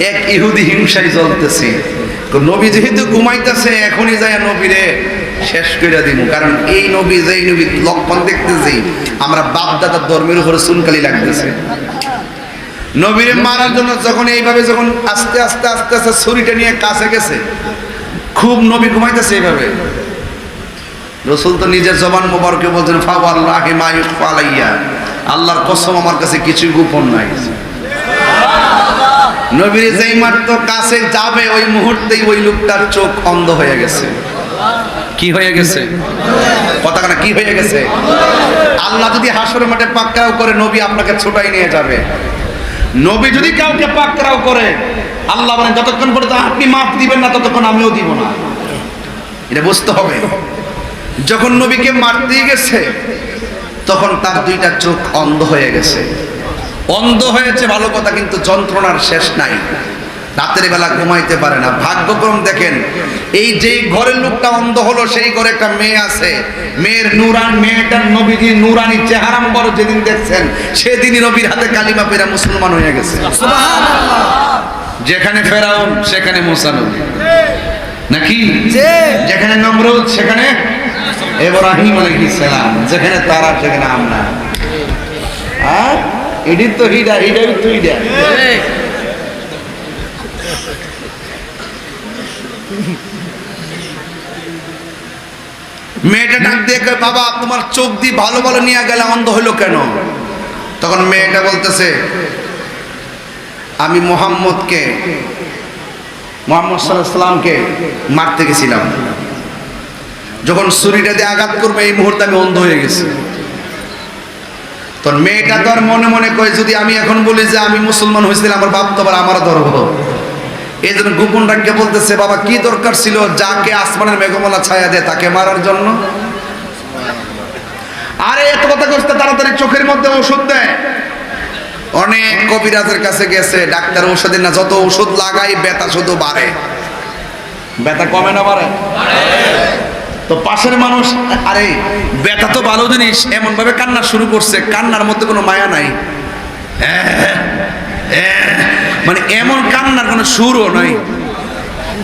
এক ইহুদি হিংসায় জ্বলতেছে। নবী যেহেতু ঘুমাইতেছে, এখনই যায় নবীরে শেষ করে দিব। কারণ এই নবী যেই নবী লক্ষণ দেখতেছি, আমরা বাপ দাদার ধর্মের উপরে চুনকালি লাগতেছে। নবীরে মারার জন্য যখন এইভাবে যখন আস্তে আস্তে আস্তে আস্তে ছুরিটা নিয়ে কাছে গেছে, খুব নবী ঘুমাইতেছে এইভাবে। রাসূল তো নিজের জবান মোবারকে বলছেন ফাওয়াল্লাহি মা ইউখফা আলাইয়া, আল্লাহর কসম আমার কাছে কিছুই গোপন নাই। নবীর যেই মাত্র কাছে যাবে ওই মুহূর্তেই ওই লোকটার চোখ অন্ধ হয়ে গেছে। কি হয়ে গেছে? কথা না, কি হয়ে গেছে? আল্লাহ যদি হাসরের মাঠে পাকড়াও করে, নবী আপনাকে ছোটাই নিয়ে যাবে। নবী যদি কাউকে পাকড়াও করে, আল্লাহ বলেন যতক্ষণ পর্যন্ত আপনি মাফ দিবেন না ততক্ষণ আমিও দিব না। এটা বুঝতে হবে। যখন নবীকে মারতে গেছে তখন তার দুইটা চোখ অন্ধ হয়ে গেছে। অন্ধ হয়েছে ভালো কথা, কিন্তু যন্ত্রণার শেষ নাই। রাতের বেলা ঘুমাইতে পারে না। ভাগ্যক্রম দেখেন, এই যেই ঘরের লোকটা অন্ধ হলো সেই ঘরে একটা মেয়ে আছে। মেয়ের মেয়েটার নবীজি নুরানি চেহারা মুবারক যেদিন দেখছেন সেদিনই নবীর হাতে কালিমা পেরা মুসলমান হয়ে গেছে। সুবহানাল্লাহ। যেখানে ফেরাউন সেখানে মুসা নবী নাকি? যেখানে নমরুদ সেখানে ইব্রাহিম আলাইহিস সালাম, যেখানে তারা সেখানে আমরা। এডি তো হিডা তো হিডা। মেয়েটা ডাক দিয়ে কয়, বাবা তোমার চোখ দিয়ে ভালো ভালো নিয়ে গেলে অন্ধ হইলো কেন? তখন মেয়েটা বলতেছে, আমি মোহাম্মদ সাল্লাল্লাহু আলাইহি সাল্লামকে মারতে গেছিলাম, যখন ছুরিটা দিয়ে আঘাত করবে এই মুহূর্তে আমি অন্ধ হয়ে গেছি। তোর মেয়েটা তো আর মনে মনে কয়, যদি আমি এখন বলি যে আমি মুসলমান হয়েছিলাম, আমার বাপ তো আবার আমার ধরবো। এই জন্য গোপন রাখকে বলতেছে, বাবা কি দরকার ছিল যাকে আসমানের মেঘমালা ছায়া দেয় তাকে মারার জন্য? আরে এত কথা করতে তাড়াতাড়ি চোখের মধ্যে ওষুধ দেয়। অনেক কবিরাজের কাছে গেছে, ডাক্তার ওষুধের না, যত ওষুধ লাগাই ব্যথা শুধু বাড়ে, ব্যথা কমে না বাড়ে। তো পাশের মানুষ, আরে ব্যথা তো ভালো জিনিস, এমন ভাবে কান্না শুরু করছে, কান্নার মধ্যে কোনো মায়া নাই, মানে এমন কান্নার কোনো সুরও নাই,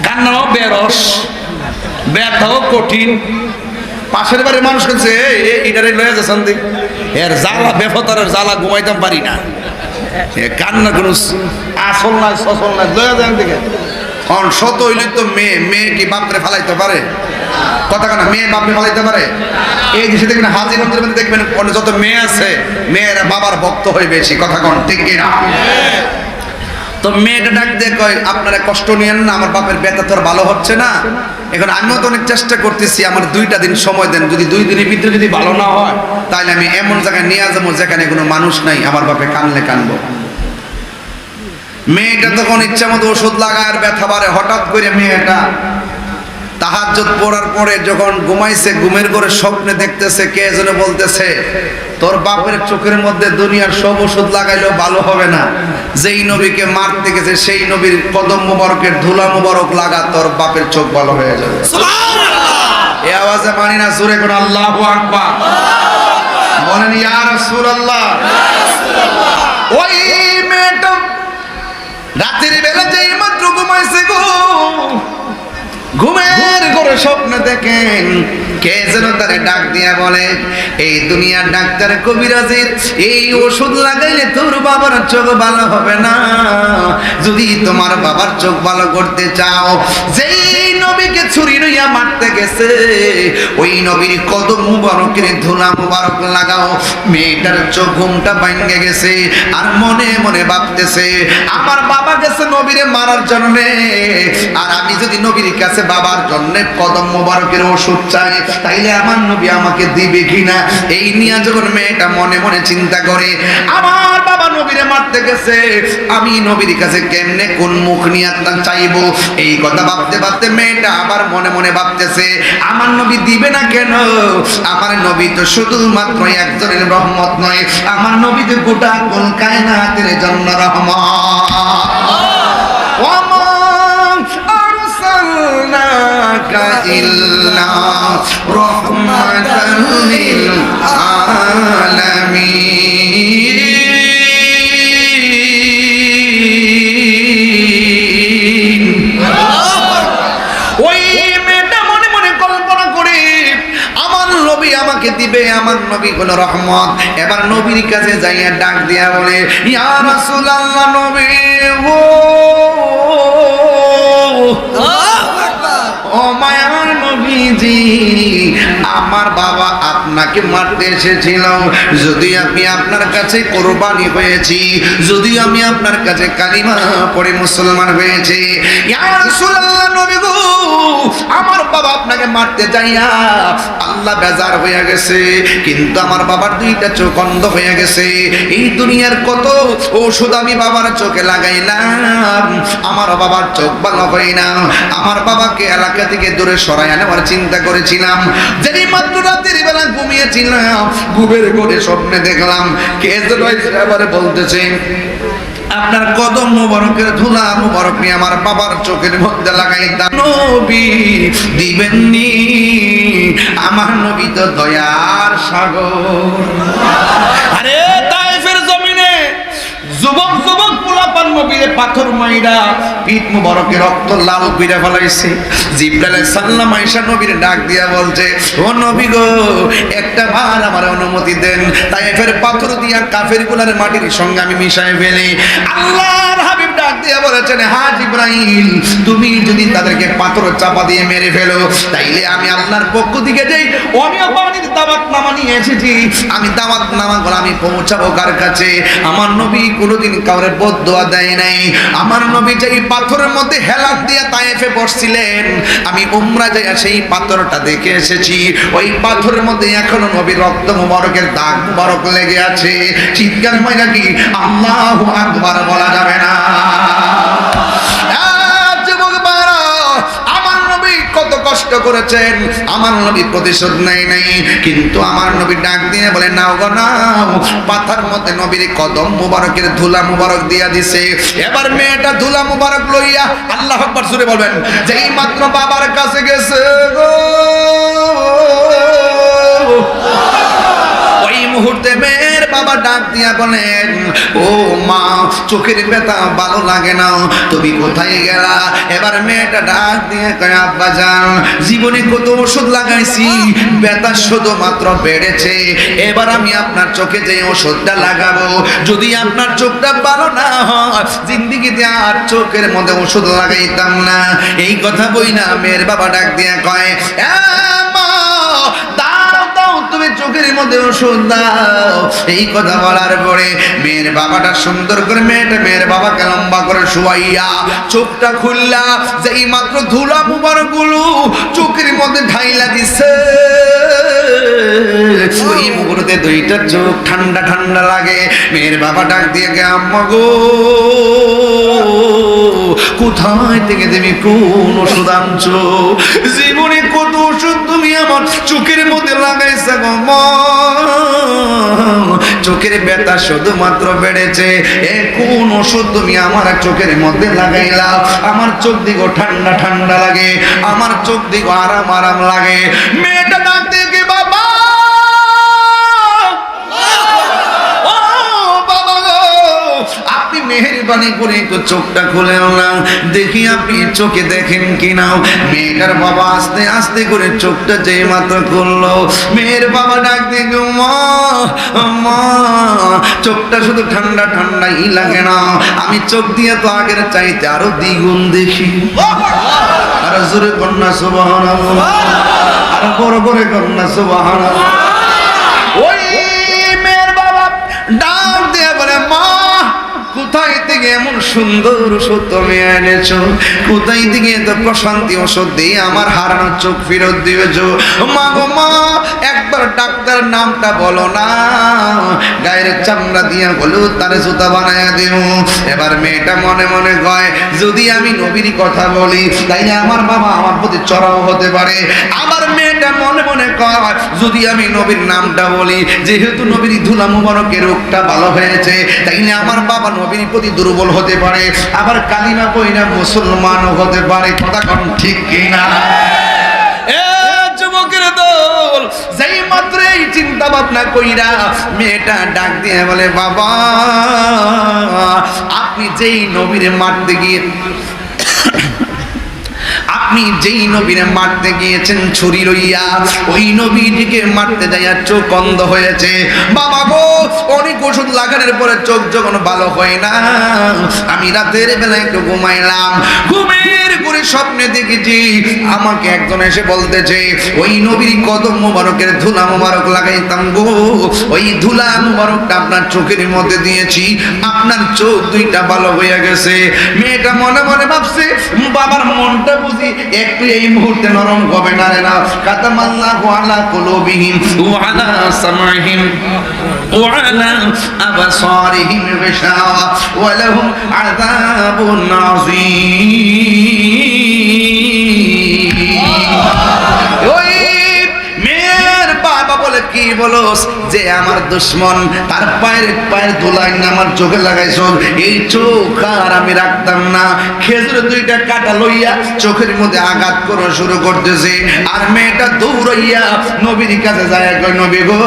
কান্নাও বেরস, ব্যথাও কঠিন। পাশের বাড়ির মানুষ বলছে, এটারে লয়ে যাচ্ছেন দিক, এর জ্বালা বেফতারের জ্বালা ঘুমাইতাম পারি না, কান্নার কোনো আসল নাই সচল নাই, লয়ে যান দিকে। শত হইলে তো মেয়ে কি বাপরে ফালাইতে পারে? কথা কেন, মেয়ে বাপরে ফালাইতে পারে? এই দেশে দেখবেন হাজির মন্দিরের মধ্যে দেখবেন যত মেয়ে আছে, মেয়েরা বাবার ভক্ত হয়ে বেশি, কথা কন ঠিক কিনা? তো মেয়েটা ডাক দিয়ে কয়, আপনারা কষ্ট নিয়েন না, আমার বাপের ব্যথা তো আর ভালো হচ্ছে না, এখন আমিও তো অনেক চেষ্টা করতেছি, আমার 2টা দিন সময় দেন, যদি 2 দিনের ভিতরে যদি ভালো না হয় তাহলে আমি এমন জায়গায় নিয়ে যাবো যেখানে কোনো মানুষ নাই, আমার বাপে কানলে কানবো। মেয়েটা তখন ইচ্ছা মতো ওষুধ লাগায় আর ব্যথা বাড়ে। হঠাৎ করে মেয়েটা তাহাজ্জুদ পড়ার পরে যখন ঘুমাইছে, ঘুমের ঘরে স্বপ্নে দেখতেছে কে যেন বলতেছে, তোর বাপের চোখের মধ্যে দুনিয়ার সব ওষুধ লাগাইলেও ভালো হবে না, যেই নবীকে মারতে গেছে সেই নবীর কদম মুবারকের ধুলা মুবারক লাগা, তোর বাপের চোখ ভালো হয়ে যাবে। সুবহানাল্লাহ! এই আওয়াজে মানি না, জোরে কোন আল্লাহু আকবার বলেন, ইয়া রাসূলুল্লাহ। ওই মেয়েটা রাতের বেলা যেই মাত্র ঘুমাইছে গো, ঘুমের ঘরে স্বপ্ন দেখেন কে যেন তারে ডাক দিয়া বলে, এই দুনিয়ার ডাক্তার কবিরাজের এই ওষুধ লাগাইলে তোর বাবার চোখ ভালো হবে না, যদি তোমার বাবার চোখ ভালো করতে চাও, যেই নবীকে ছুরি লইয়া মারতে গেছে ওই নবীর কদম মুবারকের ধুলা মুবারক লাগাও। মেয়েটার চোখ ঘুমটা ভাঙে গেছে, আর মনে মনে ভাবতেছে, আমার বাবা গেছে নবীরে মারার জন্য, আর আমি যদি নবীর কাছে বাবার জন্য কদম মুবারকের ওষুধ চাই তাইলে আমার নবী আমাকে দিবে কিনা। এই নিয়ে যখন মেয়েটা মনে মনে চিন্তা করে, আমার বাবা নবীরে মারতে গেছে, আমি নবীর কাছে কেমনে কোন মুখ নিয়ে চাইবো, এই কথা ভাবতে ভাবতে মেয়েটা আবার মনে মনে ভাবতেছে, আমার নবী দিবে না কেন, আমার নবী তো শুধুমাত্র একজনের রহমত নয়, আমার নবী তো গোটা কুল কায়নাতের জন্য রহমত। ইল্লা রাহমাতাল লিল আলামিন। ওই মেয়েটা মনে মনে কল্পনা করে, আমার নবী আমাকে দিবে, আমার নবী হলো রহমত। এবার নবীর কাছে যাইয়া ডাক দিয়া বলে, ইয়া রাসূলুল্লাহ, নবী ও মায়ার নবীজি, আমার বাবা আপনাকে মারতে এসেছিল, যদি আমি আপনার কাছে কোরবানি হয়েছি, যদি আমি আপনার কাছে কালিমা পড়ে মুসলমান হয়েছি, ইয়া রাসূলুল্লাহ নবী গো, আমার বাবা আপনাকে মারতে যাইয়া আল্লাহ বেজার হয়ে গেছে, কিন্তু আমার বাবার 2টা চোখ অন্ধ হয়ে গেছে, এই দুনিয়ার কত ওষুধ আমি বাবার চোখে লাগাইলাম, আমার বাবার চোখ ভালো হয় না, আমার বাবাকে এলাকা থেকে দূরে সরাই নেওয়ার চিন্তা করেছিলাম, যেই মাত্র রাতের বেলা ঘুমিয়েছিলাম, ঘুমের ঘরে স্বপ্নে দেখলাম কে যেন এবারে বলতেছে, আপনার কদম মুবারকের ধুলা মুবারক নিয়ে আমার বাবার চোখের মধ্যে লাগাই দাও, নবী দিবেননি, আমার নবী তো দয়ার সাগর। আরে তায়েফের জমিনে যুবক যুবক পোলাপান নবীরে পাথর মাইরা পিঠ মুবারকে রক্ত লাল কইরা ফেলাইছে। জিবরাইল আলাইহিস সালাম আয়েশা নবীর ডাক দিয়া বলছে, ও নবী গো, একটা বার আমার অনুমতি দেন, তায়েফের পাথর দিয়া কাফের গুলার মাটির সঙ্গে আমি মিশায় ফেলি। আল্লাহর হাবিব ডাক দিয়ে বলেছেন, হ্যাঁ জিবরাইল, তুমি যদি তাদেরকে পাথর চাপা দিয়ে মেরে ফেলো, তাইলে আমি আল্লাহর পক্ষ থেকে যেই অমিয় বাণীর দাওয়াতনামা নিয়ে এসেছি, আমি দাওয়াতনামাগুলো আমি পৌঁছাবো কার কাছে? আমার নবী কোনোদিন কাউরে বদদোয়া দেয় নাই। আমার নবী যেই পাথরের মধ্যে হেলান দিয়ে তায়েফে বসছিলেন, আমি উমরা যাইয়া সেই পাথরটা দেখে এসেছি। ওই পাথরের মধ্যে এখনো নবীর রক্ত মুবারকের দাগ মুবারক লেগে আছে। চিৎকার মাইরা কি আল্লাহু আকবার বলা যাবে না? কত কষ্ট করেছেন, আমার নবী প্রতিশোধ নেয় নাই, কিন্তু আমার নবী ডাক দিয়ে বলে, নাও গো নাও। পাথার মধ্যে নবীর কদম মুবারকের ধুলা মুবারক দিয়া দিছে। এবার মেয়েটা ধুলা মুবারক লইয়া আল্লাহু আকবার জোরে বলবেন, যেই মাত্র বাবার কাছে গেছে গো, ওই মুহূর্তে মেয়ের বাবা ডাক দিয়া বলেন, ও মা, চোখের ব্যথা ভালো লাগে না, তুমি কোথায় গেলা? এবার মেয়েটা ডাক দিয়ে কয়, আব্বা জান, জীবনে কত ওষুধ লাগাইছি, ব্যথা শুধুমাত্র বেড়েছে। এবার আমি আপনার চোখে যে ওষুধটা লাগাবো, যদি আপনার চোখটা ভালো না হয়, জিন্দিগিতে আর চোখের মধ্যে ওষুধ লাগাইতাম না। এই কথা বই না মেয়ের বাবা ডাক দিয়ে কয়, মা দাও, তুমি চোখের মধ্যে ওষুধ দাও। এই কথা বলার পরে মেয়ের বাবাটা সুন্দর করে মেয়ের বাবাকে লম্বা করে শুয়াইয়া চোখটা খুললা, যেই মাত্র ধুলা মুবারক গুলো চোখের মধ্যে ঢাইলা দিছে, ওই মুহূর্তে দুইটা চোখ ঠান্ডা ঠান্ডা লাগে। মেয়ের বাবা ডাক দিয়ে গে, আম্মা গো, কোথায় থেকে তুমি কোন ওষুধ আনছো? জীবনে কত ওষুধ তুমি আমার চোখের মধ্যে লাগাইছো গো মা, চোখের ব্যথা শুধুমাত্র বেড়েছে, এ কোন ওষুধ তুমি আমার চোখের মধ্যে লাগাইলা? আমার চোখ দিকে ঠান্ডা ঠান্ডা লাগে, আমার চোখ দিকে আরাম আরাম লাগে। মেয়েটা ডাক দিয়ে গে, বাবা, ও বাবা গো, আপনি মেহেরবানি করে একটু চোখটা খুলে না, দেখি আপনি চোখে দেখেন কিনা। মেয়েটার বাবা আস্তে আস্তে করে চোখটা যে মাত্র খুললো, মেয়ের বাবা ডাক দিয়ে, মা, মা, চোখটা শুধু ঠান্ডা ঠান্ডাই লাগে না, আমি চোখ দিয়ে তো আগের চাইতে আরো দ্বিগুণ দেখি। আর জোরে কন্যা সুবহানাল্লাহ, আর বড় করে কন্যা সুবহানাল্লাহ। ওই মেয়ের বাবা ডাক দিয়ে বলে, মা, কোথায় থেকে এমন সুন্দর ওষুধ তুমি এনেছো? কোথায় থেকে এত প্রশান্তি ওষুধ দিয়ে আমার হারানো চোখ ফেরত দিয়েছো? মা গো মা, একবার ডাক্তার নামটা বলো না, গায়ের চামড়া দিয়া বলো তারে জুতা বানায়া দেব। এবার মেয়েটা মনে মনে কয়, যদি আমি নবীর কথা বলি তাইলে আমার বাবা আমার প্রতি চড়াও হতে পারে। আবার মেয়েটা মনে মনে কয়, যদি আমি নবীর নামটা বলি, যেহেতু নবীর ধুলা মুবারকের রোগটা ভালো হয়েছে, তাইলে আমার বাবা নবীর প্রতি দুর্বল হতে পারে, আবার কালিমা পড়া মুসলমানও হতে পারে। কথা কোন ঠিক কিনা? যুবকের দল, যেই মাত্র এই চিন্তা ভাবনা কইরা মেয়েটা ডাক দিয়ে বলে, বাবা, আপনি যেই নবীর মারতে গিয়ে আপনি যেই নবীরে মারতে গিয়েছেন ছুরি লইয়া, ওই নবীটিকে মারতে যাইয়া চোখ অন্ধ হয়েছে। বাবা গো, অনেক ওষুধ লাগানোর পরে চোখ যখন ভালো হয় না, আমি রাতের বেলা একটু ঘুমাইলাম, ঘুমের করে স্বপ্নে দেখেছি আমাকে একজন এসে বলতেছে, ওই নবীর কদম মুবারকের ধুলা মুবারক লাগাইতাম গো, ওই ধুলা মুবারকটা আপনার চোখের মধ্যে দিয়েছি, আপনার চোখ দুইটা ভালো হয়ে গেছে। মেয়েটা মনে মনে ভাবছে, বাবার মনটা বুঝি একটু এই মুহূর্তে নরম হবে না রে না। কাতামাল্লাহু আলা কুলুবিহিম ওয়া আলা সামাইহিম ওয়া আলা আবসারিহিম গিশাওয়া ওয়া লাহুম আযাবুন আযীম। ওই মেয়ের বাবা বলে, কি বলো যে আমার দুশ্মন, তার পায়ের ধুলাই আমার চোখে লাগাইছো, এই চোখ আর আমি রাখতাম না। খেজুর দুইটা কাটা লইয়া চোখের মধ্যে আঘাত করা শুরু করতেছে, আর মেয়েটা দৌড়াইয়া নবীর কাছে যায়, কই, নবী গো,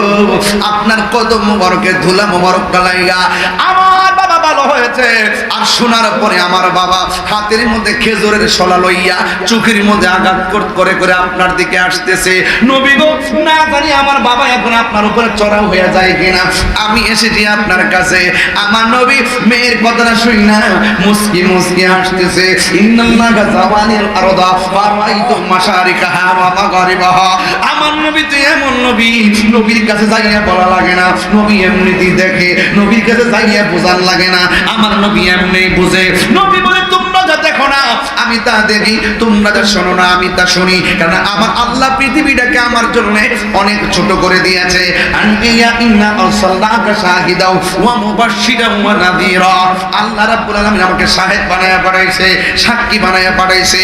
আপনার কদম মুবারকের ধুলা মুবারকটা লাইগা আমার বাবা ভালো হয়েছে। আর শোনার পরে আমার বাবা হাতের মধ্যে খেজুরের শলা লইয়া চোখের মধ্যে আঘাত করে করে আপনার দিকে আসতেছে। নবী গো, না জানি আমার বাবা এখন আপনার উপরে চড়াও হয়ে যায় কিনা। আমি এসেছি আপনার কাছে। আমার নবী মেয়ের কথাটা শুই না মুস্কি মুস্কি হাসতেছে। ইন্নাল্লাহা যাওয়ানিল আরদা ফারাইতু মাশারিকাহা ওয়া মাগারিবাহা। আমার নবী তো এমন নবী, নবীর কাছে যাইয়া বলা লাগে না, নবী এমনিতেই দেখে, নবীর কাছে যাইয়া বোঝান লাগে না, আমার নবী এমনি বুঝে। নবী বলে তোমরা যা দেখো না আমি তা দেখি, তোমরা যা শোনো না আমি তা শুনি, কারণ আমার আল্লাহ পৃথিবীটাকে আমার জন্য অনেক ছোট করে দিয়েছে। আনবিয়া ইন্না আরসালনাকা শাহিদাও ওয়া মুবাশশিরাও ওয়া নাযীরা। আল্লাহ রাব্বুল আলামিন আমাকে শাহিদ বানায়া পাঠাইছে, সাক্ষী বানায়া পাঠাইছে।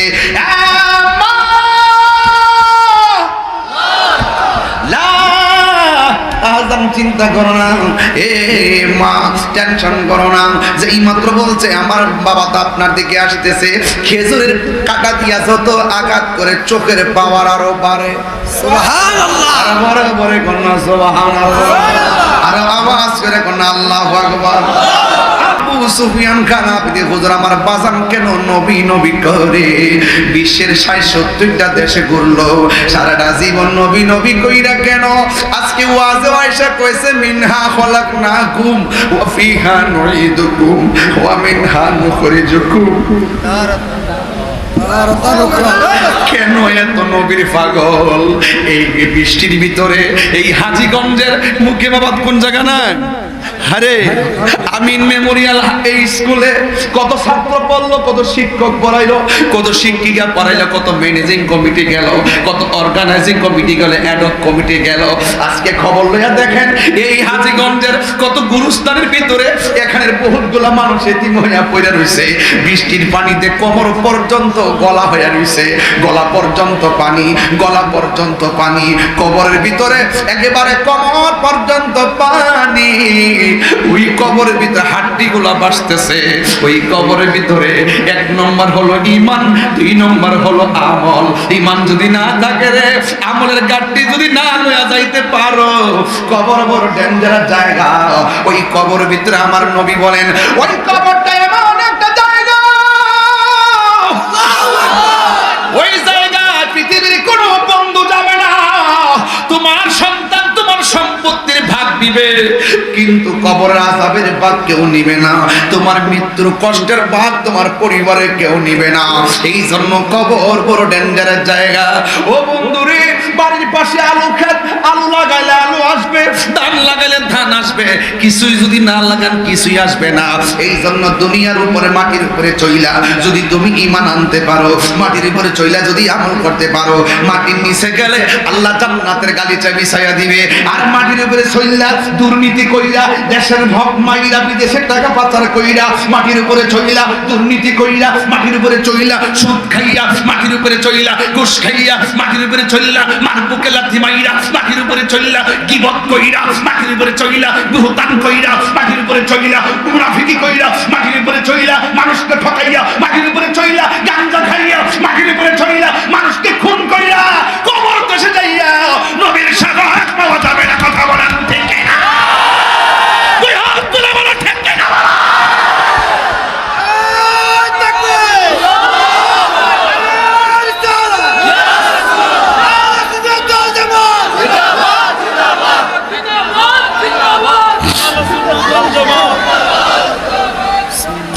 চিন্তা করো না, এ মা টেনশন করো না, যে এই মাত্র বলছে আমার বাবা তো আপনার দিকে আসতেছে, খেজুরের কাটা দিয়া যত আঘাত করে চোখের পাওয়ার আরো বাড়ে। সুবহানাল্লাহ, আর বড় বড় কন্যা সুবহানাল্লাহ, আর আওয়াজ করে কন্যা আল্লাহু আকবার। আবু সুফিয়ান খান আপনি হুজুর আমার বাজান কেন নবী নবী করে বিশ্বের ৬৭টা দেশে ঘুরলো, সারাটা জীবন নবী নবী কইরা কেন? আজকে ওয়াজে আয়েশা কইছে মিনহা খলাকনাকুম ওয়া ফিহা নুঈদুকুম ওয়া মিনহা নুখরিজুকুম। কেন এত নবীর পাগল? এই বৃষ্টির ভিতরে এই হাজীগঞ্জের মুকিমাবাদ কোন জায়গা না, আরে আমিন মেমোরিয়াল এই স্কুলে কত ছাত্র পড়লো, কত শিক্ষক পড়াইলো, কত শিক্ষিকা পড়াইলো, কত ম্যানেজিং কমিটি গেল, কত অর্গানাইজিং কমিটি গেল, অ্যাডক কমিটি গেল। আজকে খবর লইয়া দেখেন এই হাজীগঞ্জের কত গুরুস্থানের ভিতরে এখানের বহুতগুলা মানুষ এতিম হইয়া পড়ে রইছে। বৃষ্টির পানিতে কোমর পর্যন্ত গলা হইয়া রইছে, গলা পর্যন্ত পানি, গলা পর্যন্ত পানি, কবরের ভিতরে একেবারে কোমর পর্যন্ত পানি। ওই কবরের ভিতরে হাড্ডি গুলা বাসতেছে। ওই কবরের ভিতরে ১ নম্বর হলো ঈমান, ২ নম্বর হলো আমল। ঈমান যদি না থাকে রে, আমলের গাড়ি যদি না লইয়া যাইতে পারো, কবর বড় ডেঞ্জারাস জায়গা। ওই কবরের ভিতরে আমার নবী বলেন ওই কবরটা এমন একটা জায়গা, ওই জায়গায় পৃথিবীর কোনো বন্ধু যাবে না। তোমার সন্তান তোমার সম্পত্তির ভাগ দিবে, কিন্তু কবরের আযাবের ভাগ কেউ নিবে না। তোমার মৃত্যুর কষ্টের ভাগ তোমার পরিবারের কেউ নিবে না। এই জন্য কবর বড় ডেঞ্জারাস জায়গা। ও বন্ধুরে, বাড়ির পাশে আলু ক্ষেত, আলু লাগাইলে আলু আসবে, ধান লাগাইলে ধান আসবে, কিছুই যদি না লাগান কিছুই আসবে না। এই জন্য দুনিয়ার উপরে মাটির উপরে চইলা যদি তুমি ঈমান আনতে পারো, মাটির উপরে চইলা যদি আমল করতে পারো, মাটির নিচে গেলে আল্লাহ জান্নাতের গালিচা বিছাইয়া দিবে। আর মাটির উপরে চইলা দুর্নীতি কইরা, দেশের ভোগ মাইরা, বিদেশের টাকা পাচার কইরা, মাটির উপরে চইলা দুর্নীতি কইরা, মাটির উপরে চইলা সুদ খাইয়া, মাটির উপরে চইলা ঘুষ খাইয়া, মাটির উপরে চইলা মারবুকে লাথি মাইরা, মাটির উপরে চইলা গীবত কইরা, মাটির উপরে চইলা বুহতান কইরা, মাটির উপরে চইলা মুনাফিকি কইরা, মাটির উপরে চইলা মানুষকে ঠকাইয়া, মাটির উপরে চইলা গাঞ্জা খাইয়া, মাটির উপরে চইলা মানুষকে খুন কইরা, কবর দেশে যাইয়া নবীর শাফাআত পাওয়া যাবে না। কথা বলেন ঠিক কিনা? ওই হাত তুলে বলো ঠিক কিনা?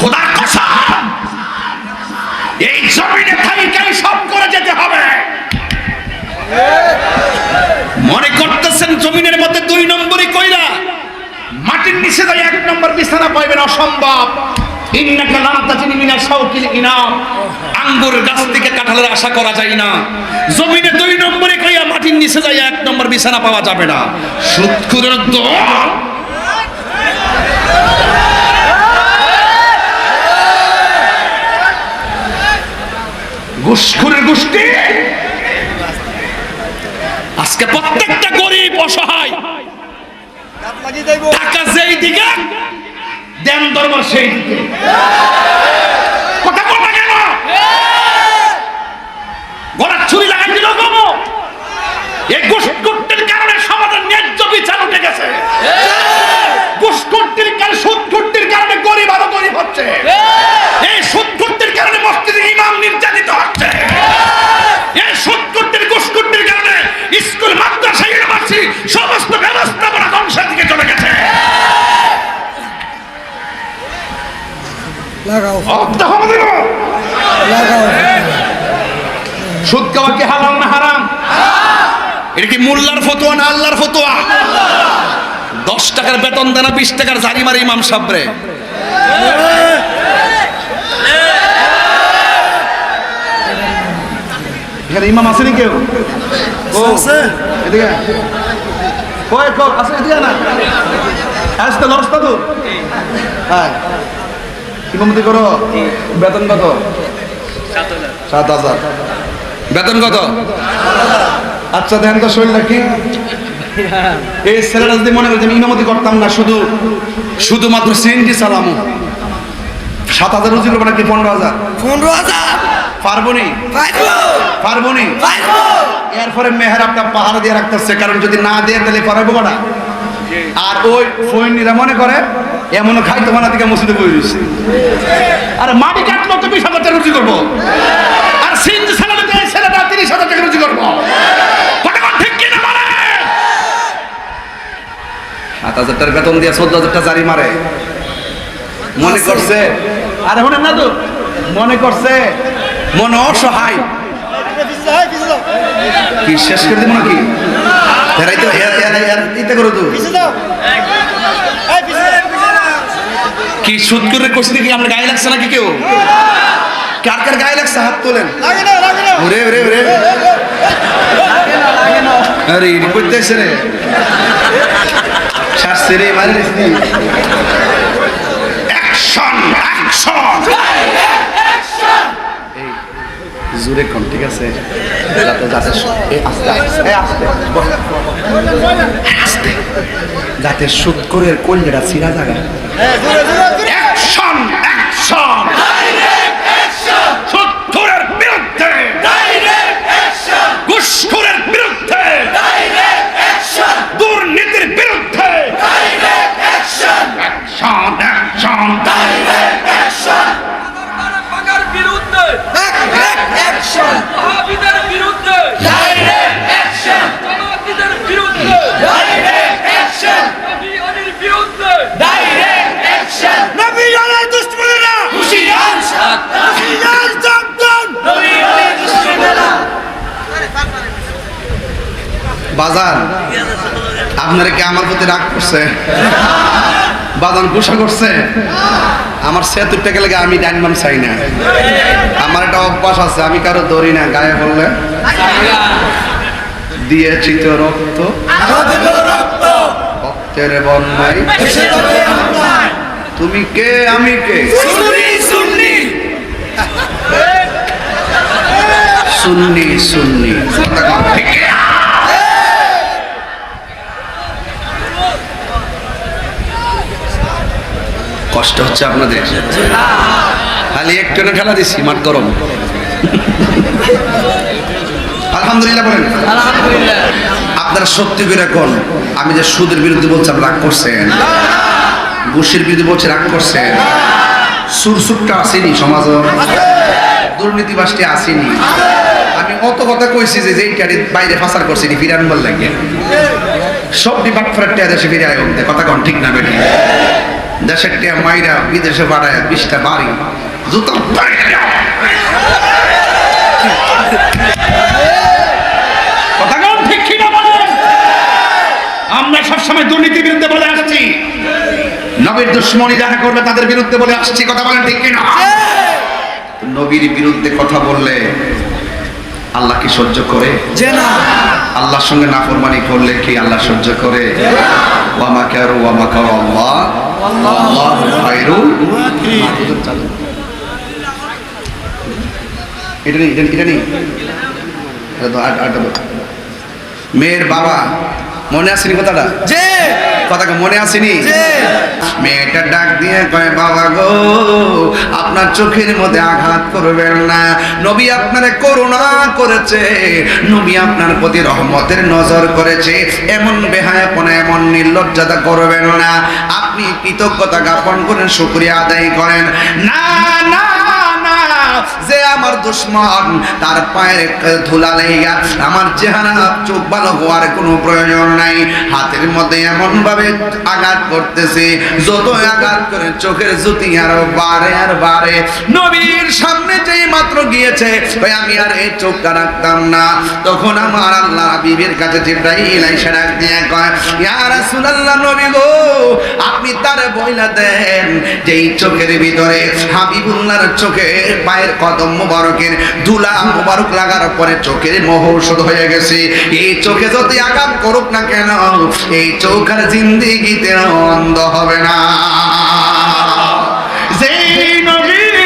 খোদার কসম, এই জমিনে থাইকাই সব করে যেতে হবে। মনে করতেছেন জমিনের মধ্যে ২ নম্বরই কইরা মাটির নিচে যাই ১ নম্বর বিছানা পাইবেন, অসম্ভব। ইন্নাকা লা তাজনি মিনাশ শাওকিল ইনাম, আঙ্গুর গাছ থেকে কাঁঠালের আশা করা যায় না। জমিনে ২ নম্বরই কইরা মাটির নিচে যাই ১ নম্বর বিছানা পাওয়া যাবে না। সুদখোরের দল, ঘুষখোরের গোষ্ঠী, আজকে প্রত্যেকটা গরিব অসহায় টাকা যেই দিকে দেন দরবার সেই দিকে। কথা বলবা কেন? গলার ছুরি লাগাই দিল কেন? এই ঘুষখোরদের কারণে সমাজের ন্যায্য বিচার উঠে গেছে। ঘুষখোরদের কারণে, সুদখোরদের কারণে গরিব লাগাও সুদ খাওয়া কি হালাল না হারাম? এটা কি মোল্লার ফতোয়া না আল্লাহর ফতোয়া? 10 টাকার বেতন দেনা 20 টাকার জারি মারে ইমাম সাহেব রে। এখানে ইমাম আসেনি কেউ? ও এদিকে কই কই আসে এদিকে না আসতে লড়স্তা তো। হ্যাঁ ইমামতি করো। বেতন কত? 7,000। বেতন কত? আচ্ছা দেখেন তো শরীরটা কি। এই ছেলেটা যদি মনে করে যে আমি ইমামতি করতাম না, শুধুমাত্র সিএনজি চালামো, 7,000 রুজি করবো নাকি 15,000? 15,000 পারবনি? পারবনি? এরপরে মেহরাবটা পাহাড় দিয়ে রাখতেছে, কারণ যদি না দিয়ে তাহলে পারবো না। আর ওই ফইনিরা মনে করে এমনও খাইতো মানা দিকে মসজিদে বই রয়েছে। আর মাটি কাটলো তো 20,000 টাকা রুজি করবো, আর সিএনজি চালালে ছেলেটা 30,000 টাকা রুজি করবো। ঠিক কিনা বলে? 7,000 টাকার বেতন দিয়ে 14,000 টাকা জারি মারে। মনে করছে আরে মনে না তো, মনে করছে মনে অসহায় কি শেষ করে দিব নাকি? করো তো কি সুদ করে করছি নাকি? আমরা গায়ে লাগছে নাকি? কেউ কার কার গায়ে লাগছে হাত তোলেন। ওরে ওরে ওরে আরে ই করতেছে রে শাস্তি রে মারে অ্যাকশন অ্যাকশন জোরে কোন ঠিক আছে যাতে যাতে আস্তে আস্তে আস্তে যাতে সুদ করে কলজেটা ছিঁড়া জায়গা। অ্যাকশন অ্যাকশন ডাইরেক্ট অ্যাকশন সুদখোরের বিরুদ্ধে ডাইরেক্ট অ্যাকশন ঘুষখোরের বিরুদ্ধে ডাইরেক্ট অ্যাকশন দুর্নীতির বিরুদ্ধে direct action action action direct action বাগার বিরুদ্ধে ডাইরেক্ট অ্যাকশন ওয়াহাবিদের বিরুদ্ধে ডাইরেক্ট অ্যাকশন জামাতিদের বিরুদ্ধে ডাইরেক্ট অ্যাকশন নবীর বিরুদ্ধে ডাইরেক্ট অ্যাকশন নবীর দুশমনেরা হুশিয়ার সাবধান হুশিয়ার সাবধান নবীর দুশমনেরা। বাজার আপনারা কি আমার প্রতি রাগ করছে? বাদান পোষা করছে? আমার ৭০ টাকা লাগে আমি ডাইনবাম চাই না। আমার একটা অভ্যাস আছে, আমি কারো ধরি না, গায়ে বললে দিয়েছি তো রক্ত রক্তের বন্যায় তুমি কে আমি কে সুন্নি সুন্নি কষ্ট হচ্ছে আপনাদের? খালি একটু ঠেলা দিচ্ছি, মাঠ গরম। আলহামদুলিল্লাহ বলেন আলহামদুলিল্লাহ। আপনারা সত্যি করে কোন আমি যে সুদের বিরুদ্ধে বলছি আপনি রাগ করছেন? ঘুষের বিরুদ্ধে বলছি রাগ করছেন? সুরসুরটা আসেনি সমাজ, দুর্নীতিবাসটি আসেনি। আমি অত কথা কইছি যে যেইটারে বাইরে ফাসার করছি ফিরান বল লাগে সব ডিপার্টমেন্টে দেশে ফিরে আয় কথা কন ঠিক না বেটি? দেশের টিয়া মাইরা বিদেশে বাড়ায় 20টা বাড়ি জুতো কথা কন ঠিক কিনা বলেন? আমরা সবসময় দুর্নীতির বিরুদ্ধে বলে আসছি, নবীর দুশ্মনী যারা করবে তাদের বিরুদ্ধে বলে আসছি, কথা বলেন ঠিক কিনা? নবীর বিরুদ্ধে কথা বললে আল্লাহ কি সহ্য করে? আল্লাহর সঙ্গে নাফরমানি করলে কি আল্লাহ সহ্য করে? ওয়া মাকারু ওয়া মাকার আল্লাহ আল্লাহু খায়রুল মাকিরিন। এটা নেই মেয়ের বাবা মনে আসেনি কথাটা? কথা মনে আসেনি? মেয়েটা ডাক দিয়ে কয় বাবা গো আপনার চোখের মধ্যে আঘাত করবেন না, নবী আপনারে করুণা করেছে, নবী আপনার প্রতি রহমতের নজর করেছে, এমন বেহায়াপনা এমন নির্লজ্জতা করবেন না, আপনি কৃতজ্ঞতা জ্ঞাপন করেন, শুকরিয়া আদায় করেন। না না না যে আমার দুশমন তার পায়ের ধুলা লেগে আমার চেহারা চোখ ভালো হওয়ার কোনো প্রয়োজন নাই। হাতের মধ্যে এমন ভাবে আঘাত করতেছে, যত আঘাত করে চোখের জ্যোতি আরো বাড়ে আর বাড়ে। নবীর সামনে যেই মাত্র গিয়েছে আমি আর এই চোখটা রাখতাম না। তখন আমার আল্লাহ হাবিবের কাছে জিবরাইল আইসা ডাক দিয়ে কয়, ইয়া রাসূলুল্লাহ, নবী গো, আপনি তারে বইলা দেন যে এই চোখের ভিতরে হাবিবুল্লাহর চোখে পায়ের কদম মোবারকের ধুলা মোবারক লাগার পরে চোখের মোহ ঔষধ হয়ে গেছে। এই চোখে যদি আঘাত করুক না কেন, এই চোখ আর জিন্দেগিতে অন্ধ হবে না। যেই নবীর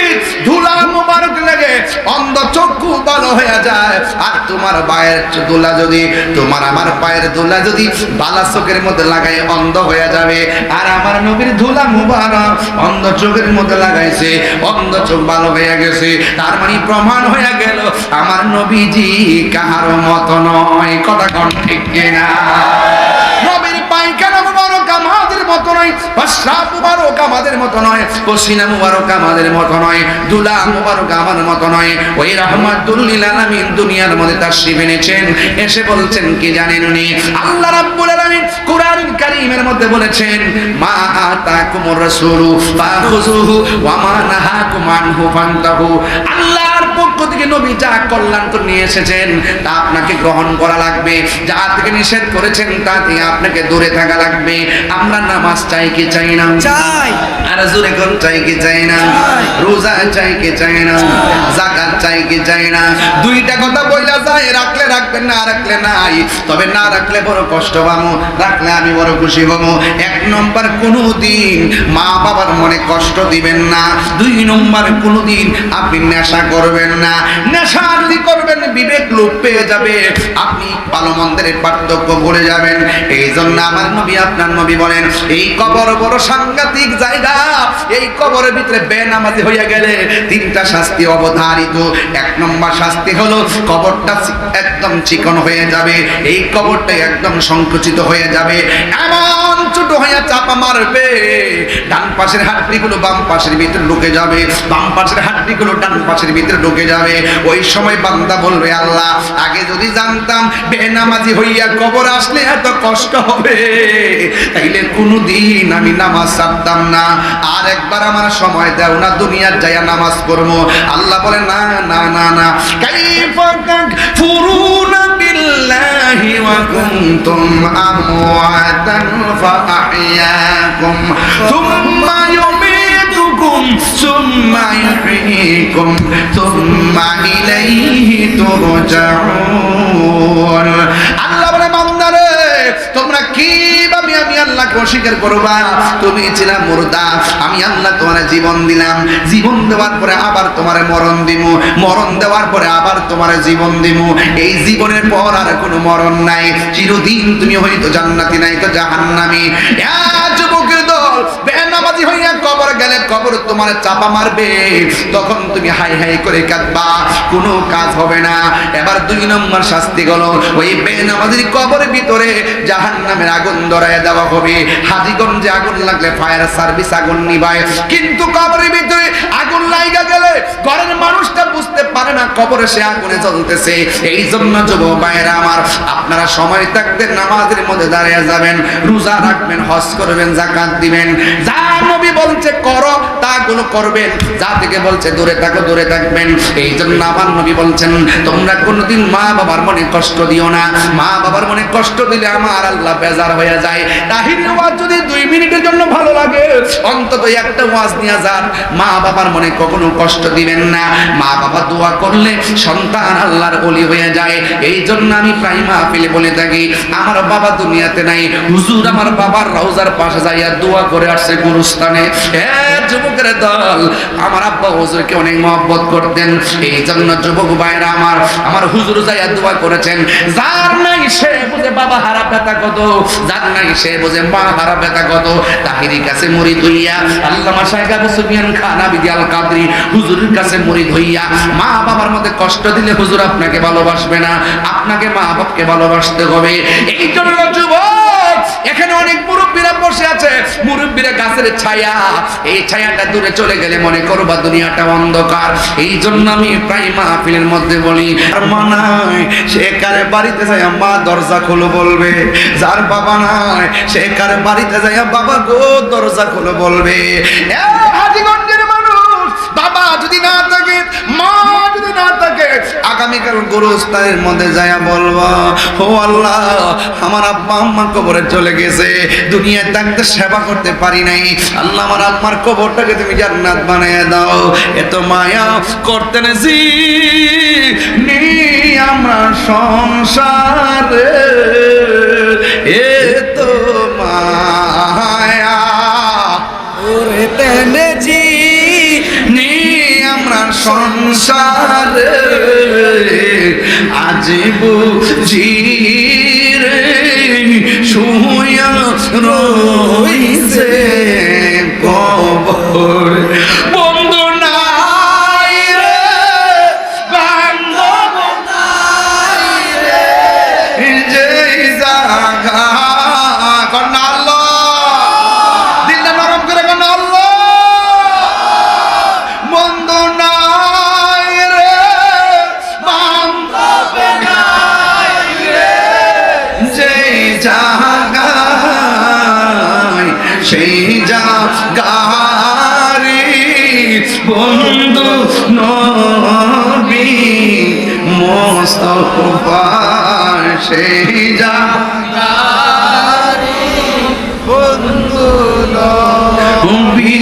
ধুলা মোবারক লাগে অন্ধ চক্ষু ভালো হয়ে যায়, আর তোমার পায়ের ধুলা যদি, তোমার আমার পায়ের ধুলা যদি বালা চোখের মধ্যে লাগাই অন্ধ হয়ে যাবে। আর আমার নবীর ধুলা মুবারক অন্ধ চোখের মধ্যে লাগাইছে, অন্ধ চোখ ভালো হয়ে গেছে। তার মানে প্রমাণ হয়ে গেল আমার নবীজি কাহার মত নয়। কথা কোন ঠিক কিনা? নবীর পায়খানা মুবারক আমাদের মতো নয়, প্রস্রাব মুবারক আমাদের মতো নয়, পসিনা মুবারক আমাদের মতো নয়, দুলা মুবারক আমার মতো নয়। ওই রাহমাতুল লিল আলামিন দুনিয়ার মধ্যে তাশরীফ এনেছেন, এসে বলছেন কি জানেন উনি? আল্লাহ রাব্বুল আলামিন কোরআনুল কারীমের মধ্যে বলেছেন, মা আতাকুমুর রাসূলু ফাখুযুহু ওয়া মা নাহাকুম আনহু ফান্তাহু। আল্লাহর পক্ষ থেকে নবী যা কল্যাণ করে নিয়ে এসেছেন তা আপনাকে গ্রহণ করা লাগবে, যা থেকে নিষেধ করেছেন তা থেকে আপনাকে দূরে থাকা লাগবে। আমরা নামাজ চাই কি চাই না? চাই। আর জোরে কোন চাই কি চাই না? রোজা চাই কি চাই না? যাকাত চাই কি চাই না? দুইটা কথা বইলা যায়, রাখলে রাখবেন, না রাখলে নাই। তবে না রাখলে বড় কষ্ট পাবো, রাখলে আমি বড় খুশি হবো। এক নম্বর, কোনোদিন মা বাবার মনে কষ্ট দিবেন না। দুই নম্বর, কোনোদিন আপনি নেশা করবেন না। নেশা যদি করবেন বিবেক লোপ পেয়ে যাবে, আপনি ভালো মন্দের পার্থক্য ভুলে যাবেন। এই জন্য আমার নবী, আপনার নবী বলেন, এই কবর বড় সাংঘাতিক জায়গা। এই কবরের ভিতরে বেনামাজি হইয়া গেলে তিনটা শাস্তি অবধারিত। এক নম্বর শাস্তি হলো কবরটা একদম চিকন হয়ে যাবে, এই কবরটা একদম সংকুচিত হয়ে যাবে, এমন ছোট হইয়া চাপা মারবে, ডান পাশের হাড্ডিগুলো বাম পাশের ভিতরে ঢুকে যাবে, বাম পাশের হাড্ডিগুলো ডান পাশের ভিতরে ঢুকে যাবে। ওই সময় বান্দা বলবে, আল্লাহ, আগে যদি জানতাম বেনামাজি হইয়া কবর আসলে এত কষ্ট হবে, তাইলে কোনোদিন আমি নামাজ ছাড়তাম না। আর একবার আমার সময় দাও না, দুনিয়ার যাইয়া নামাজ পড়বো। আল্লাহ বলে, না না না না, কাইফা তাকফুরুনা বিল্লাহি ওয়া কুনতুম আমওয়াতান ফাআহইয়াকুম সুম্মা ইউমীতুকুম সুম্মা ইউহয়ীকুম সুম্মা ইলাইহি তুরজাউন। আল্লাহ বলে, বান্দারে, তোমরা কিভাবে আমি আল্লাহকে অস্বীকার করবা? তুমি ছিলা মুর্দা, আমি আল্লাহ তোমার জীবন দিলাম, জীবন দেওয়ার পরে আবার তোমার মরণ দিব, মরণ দেওয়ার পরে আবার তোমার জীবন দিব। এই জীবনের পর আর কোনো মরণ নাই, চিরদিন তুমি হয়তো জান্নাতি নাই তো জাহান্নামী। যুবকের দল, বেনামাজি হইয়া কবর গেলে কবর তোমার চাপা মারবে, তখন তুমি হাই হাই করে কাঁদবা, কোনো কাজ হবে না। এবার দুই নম্বর শাস্তি হলো, ওই বেনামাজির কবরের ভিতরে জাহান্নামের আগুন ধরায় দেওয়া হবে। হাজীগঞ্জে আগুন লাগলে ফায়ার সার্ভিস আগুন নিভায়, কিন্তু কবরের ভিতরে আগুন লাগা গেলে ঘরের মানুষটা বুঝতে পারে না কবরে সে আগুনে জ্বলতেছে। এই জন্য যুবক ভাইয়েরা আমার, আপনারা সময় থাকতে নামাজের মধ্যে দাঁড়িয়ে যাবেন, রোজা রাখবেন, হজ করবেন, যাকাত দিবেন। যা নবী বলছে করো তাগুলো করবেন, যা থেকে বলছে দূরে থাকো দূরে থাকবেন। এই জন্য আমার নবী বলছেন, তোমরা কোনোদিন মা বাবার মনে কষ্ট দিও না। মা বাবার মনে কষ্ট দিলে আমার আল্লাহ বেজার হয়ে যায়। তাহির ওয়াজ যদি 2 মিনিটের জন্য ভালো লাগে, অন্তত একটা ওয়াজ নিয়ে যান, মা বাবার মনে কখনো কষ্ট দিবেন না। মা বাবা দোয়া করলে সন্তান আল্লাহর ওলি হয়ে যায়। এই জন্য আমি প্রায় মাহফিলে বলে থাকি, আমার বাবা দুনিয়াতে নাই, হুজুর আমার বাবার রওজার পাশে যাইয়া দোয়া করে আসছে গুরুস্থানে। যুবকের দল, আমার আব্বা হুজুরকে অনেক মহব্বত করতেন। এই জন্য যুবক ভাইরা আমার হুজুর যাইয়া দোয়া করেছেন। যার নাই সে বুঝে বাবা হারা ব্যথা কত, যার নাই সে বুঝে মা হারা ব্যথা কত। তাহিরির কাছে মুরিদ হইয়া আল্লামা শাইখ আবু সুফিয়ান খান আবিদি আল কাদরি হুজুরের কাছে মুরিদ হইয়া, মা বাবার মধ্যে কষ্ট দিলে হুজুর আপনাকে ভালোবাসবে না, আপনাকে মা বাবাকে ভালোবাসতে হবে। এই জন্য যুবক, এখানে অনেক মুরব্বীরা বসে আছে, মুরব্বীরা গাছের ছায়া, এই ছায়াটা দূরে চলে গেলে মনে করবা দুনিয়াটা অন্ধকার। এই জন্য আমি প্রায় মাহফিলের মধ্যে বলি, আর মা নাই সে কারে বাড়িতে যায় মা দরজা খোলো বলবে, যার বাবা নাই সে কারে বাড়িতে যায় বাবা গো দরজা খোলো বলবে। হাজীগঞ্জের মানুষ, বাবা যদি না থাকে, মা যদি না থাকে, আগামীকাল গোরস্থানের মধ্যে যায় বলবা, ও আল্লাহ আমার আব্বা আম্মা কবরে চলে গেছে, দুনিয়ায় থাকতে সেবা করতে পারি নাই, আল্লাহ আমার আম্মার কবরটাকে তুমি জান্নাত বানিয়ে দাও। এত মায়া করতে নেছি আমরা সংসারে, এত মায়া ওরে তেনেছি নি আমরা সংসারে, আজ বুঝি রে শুয়া রইছে কবর, বন্ধু নাই রে বান্ধব নাই রে, যেই জায়গা কন্যা আল্লাহ দিলটা নরম করে কন্যা আল্লাহ, বন্ধু নাই রে বান্ধব নাই রে, যেই জায়গা সেই জায়গারি বন্ধু নবী মুস্তাফা, সেই জায়গারি বন্ধু নবী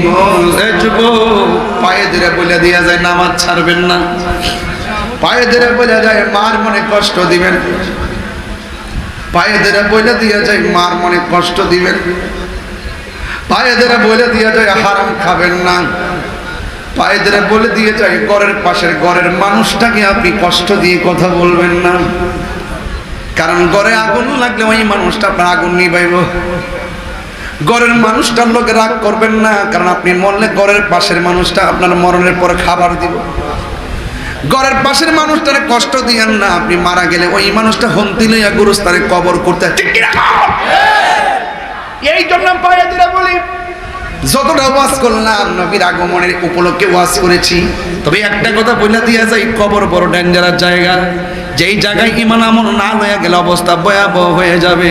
মুস্তাফা। পায়ে ধরে বলে দিয়া যায় নামাজ ছাড়বেন না, পায়ে ধরে বলে যায় মার মনে কষ্ট দিবেন, পায়ে ধরে বলে দিয়া যায় মার মনে কষ্ট দিবেন, পায়ে ধরে বলে দিয়া যায় হারাম খাবেন না, পায়ে ধরে বলে দিয়ে যায় ঘরের পাশের ঘরের মানুষটাকে আপনি কষ্ট দিয়ে কথা বলবেন না, কারণ ঘরে আগুন লাগলে ওই মানুষটা আপনার আগুন নিবাইব। ঘরের মানুষটার লোকে রাগ করবেন না, কারণ আপনি মরলে ঘরের পাশের মানুষটা আপনার মরণের পরে খাবার দিব। ঘরের পাশের মানুষটারে কষ্ট দিয়েন না, আপনি মারা গেলে ওই মানুষটা হন্তি লইয়া গুরুস্থানে কবর করতে, ঠিক কি না? এই জন্য পায়ে ধরে বলি, যতটা ওয়াজ করলাম নবীর আগমনের উপলক্ষে ওয়াজ করেছি, তবে একটা কথা বলে দিয়া যায়, কবর বড় ডেঞ্জারাস জায়গা, যেই জায়গায় ঈমান আমল না লইয়া গেলে অবস্থা ভয়াবহ হয়ে যাবে।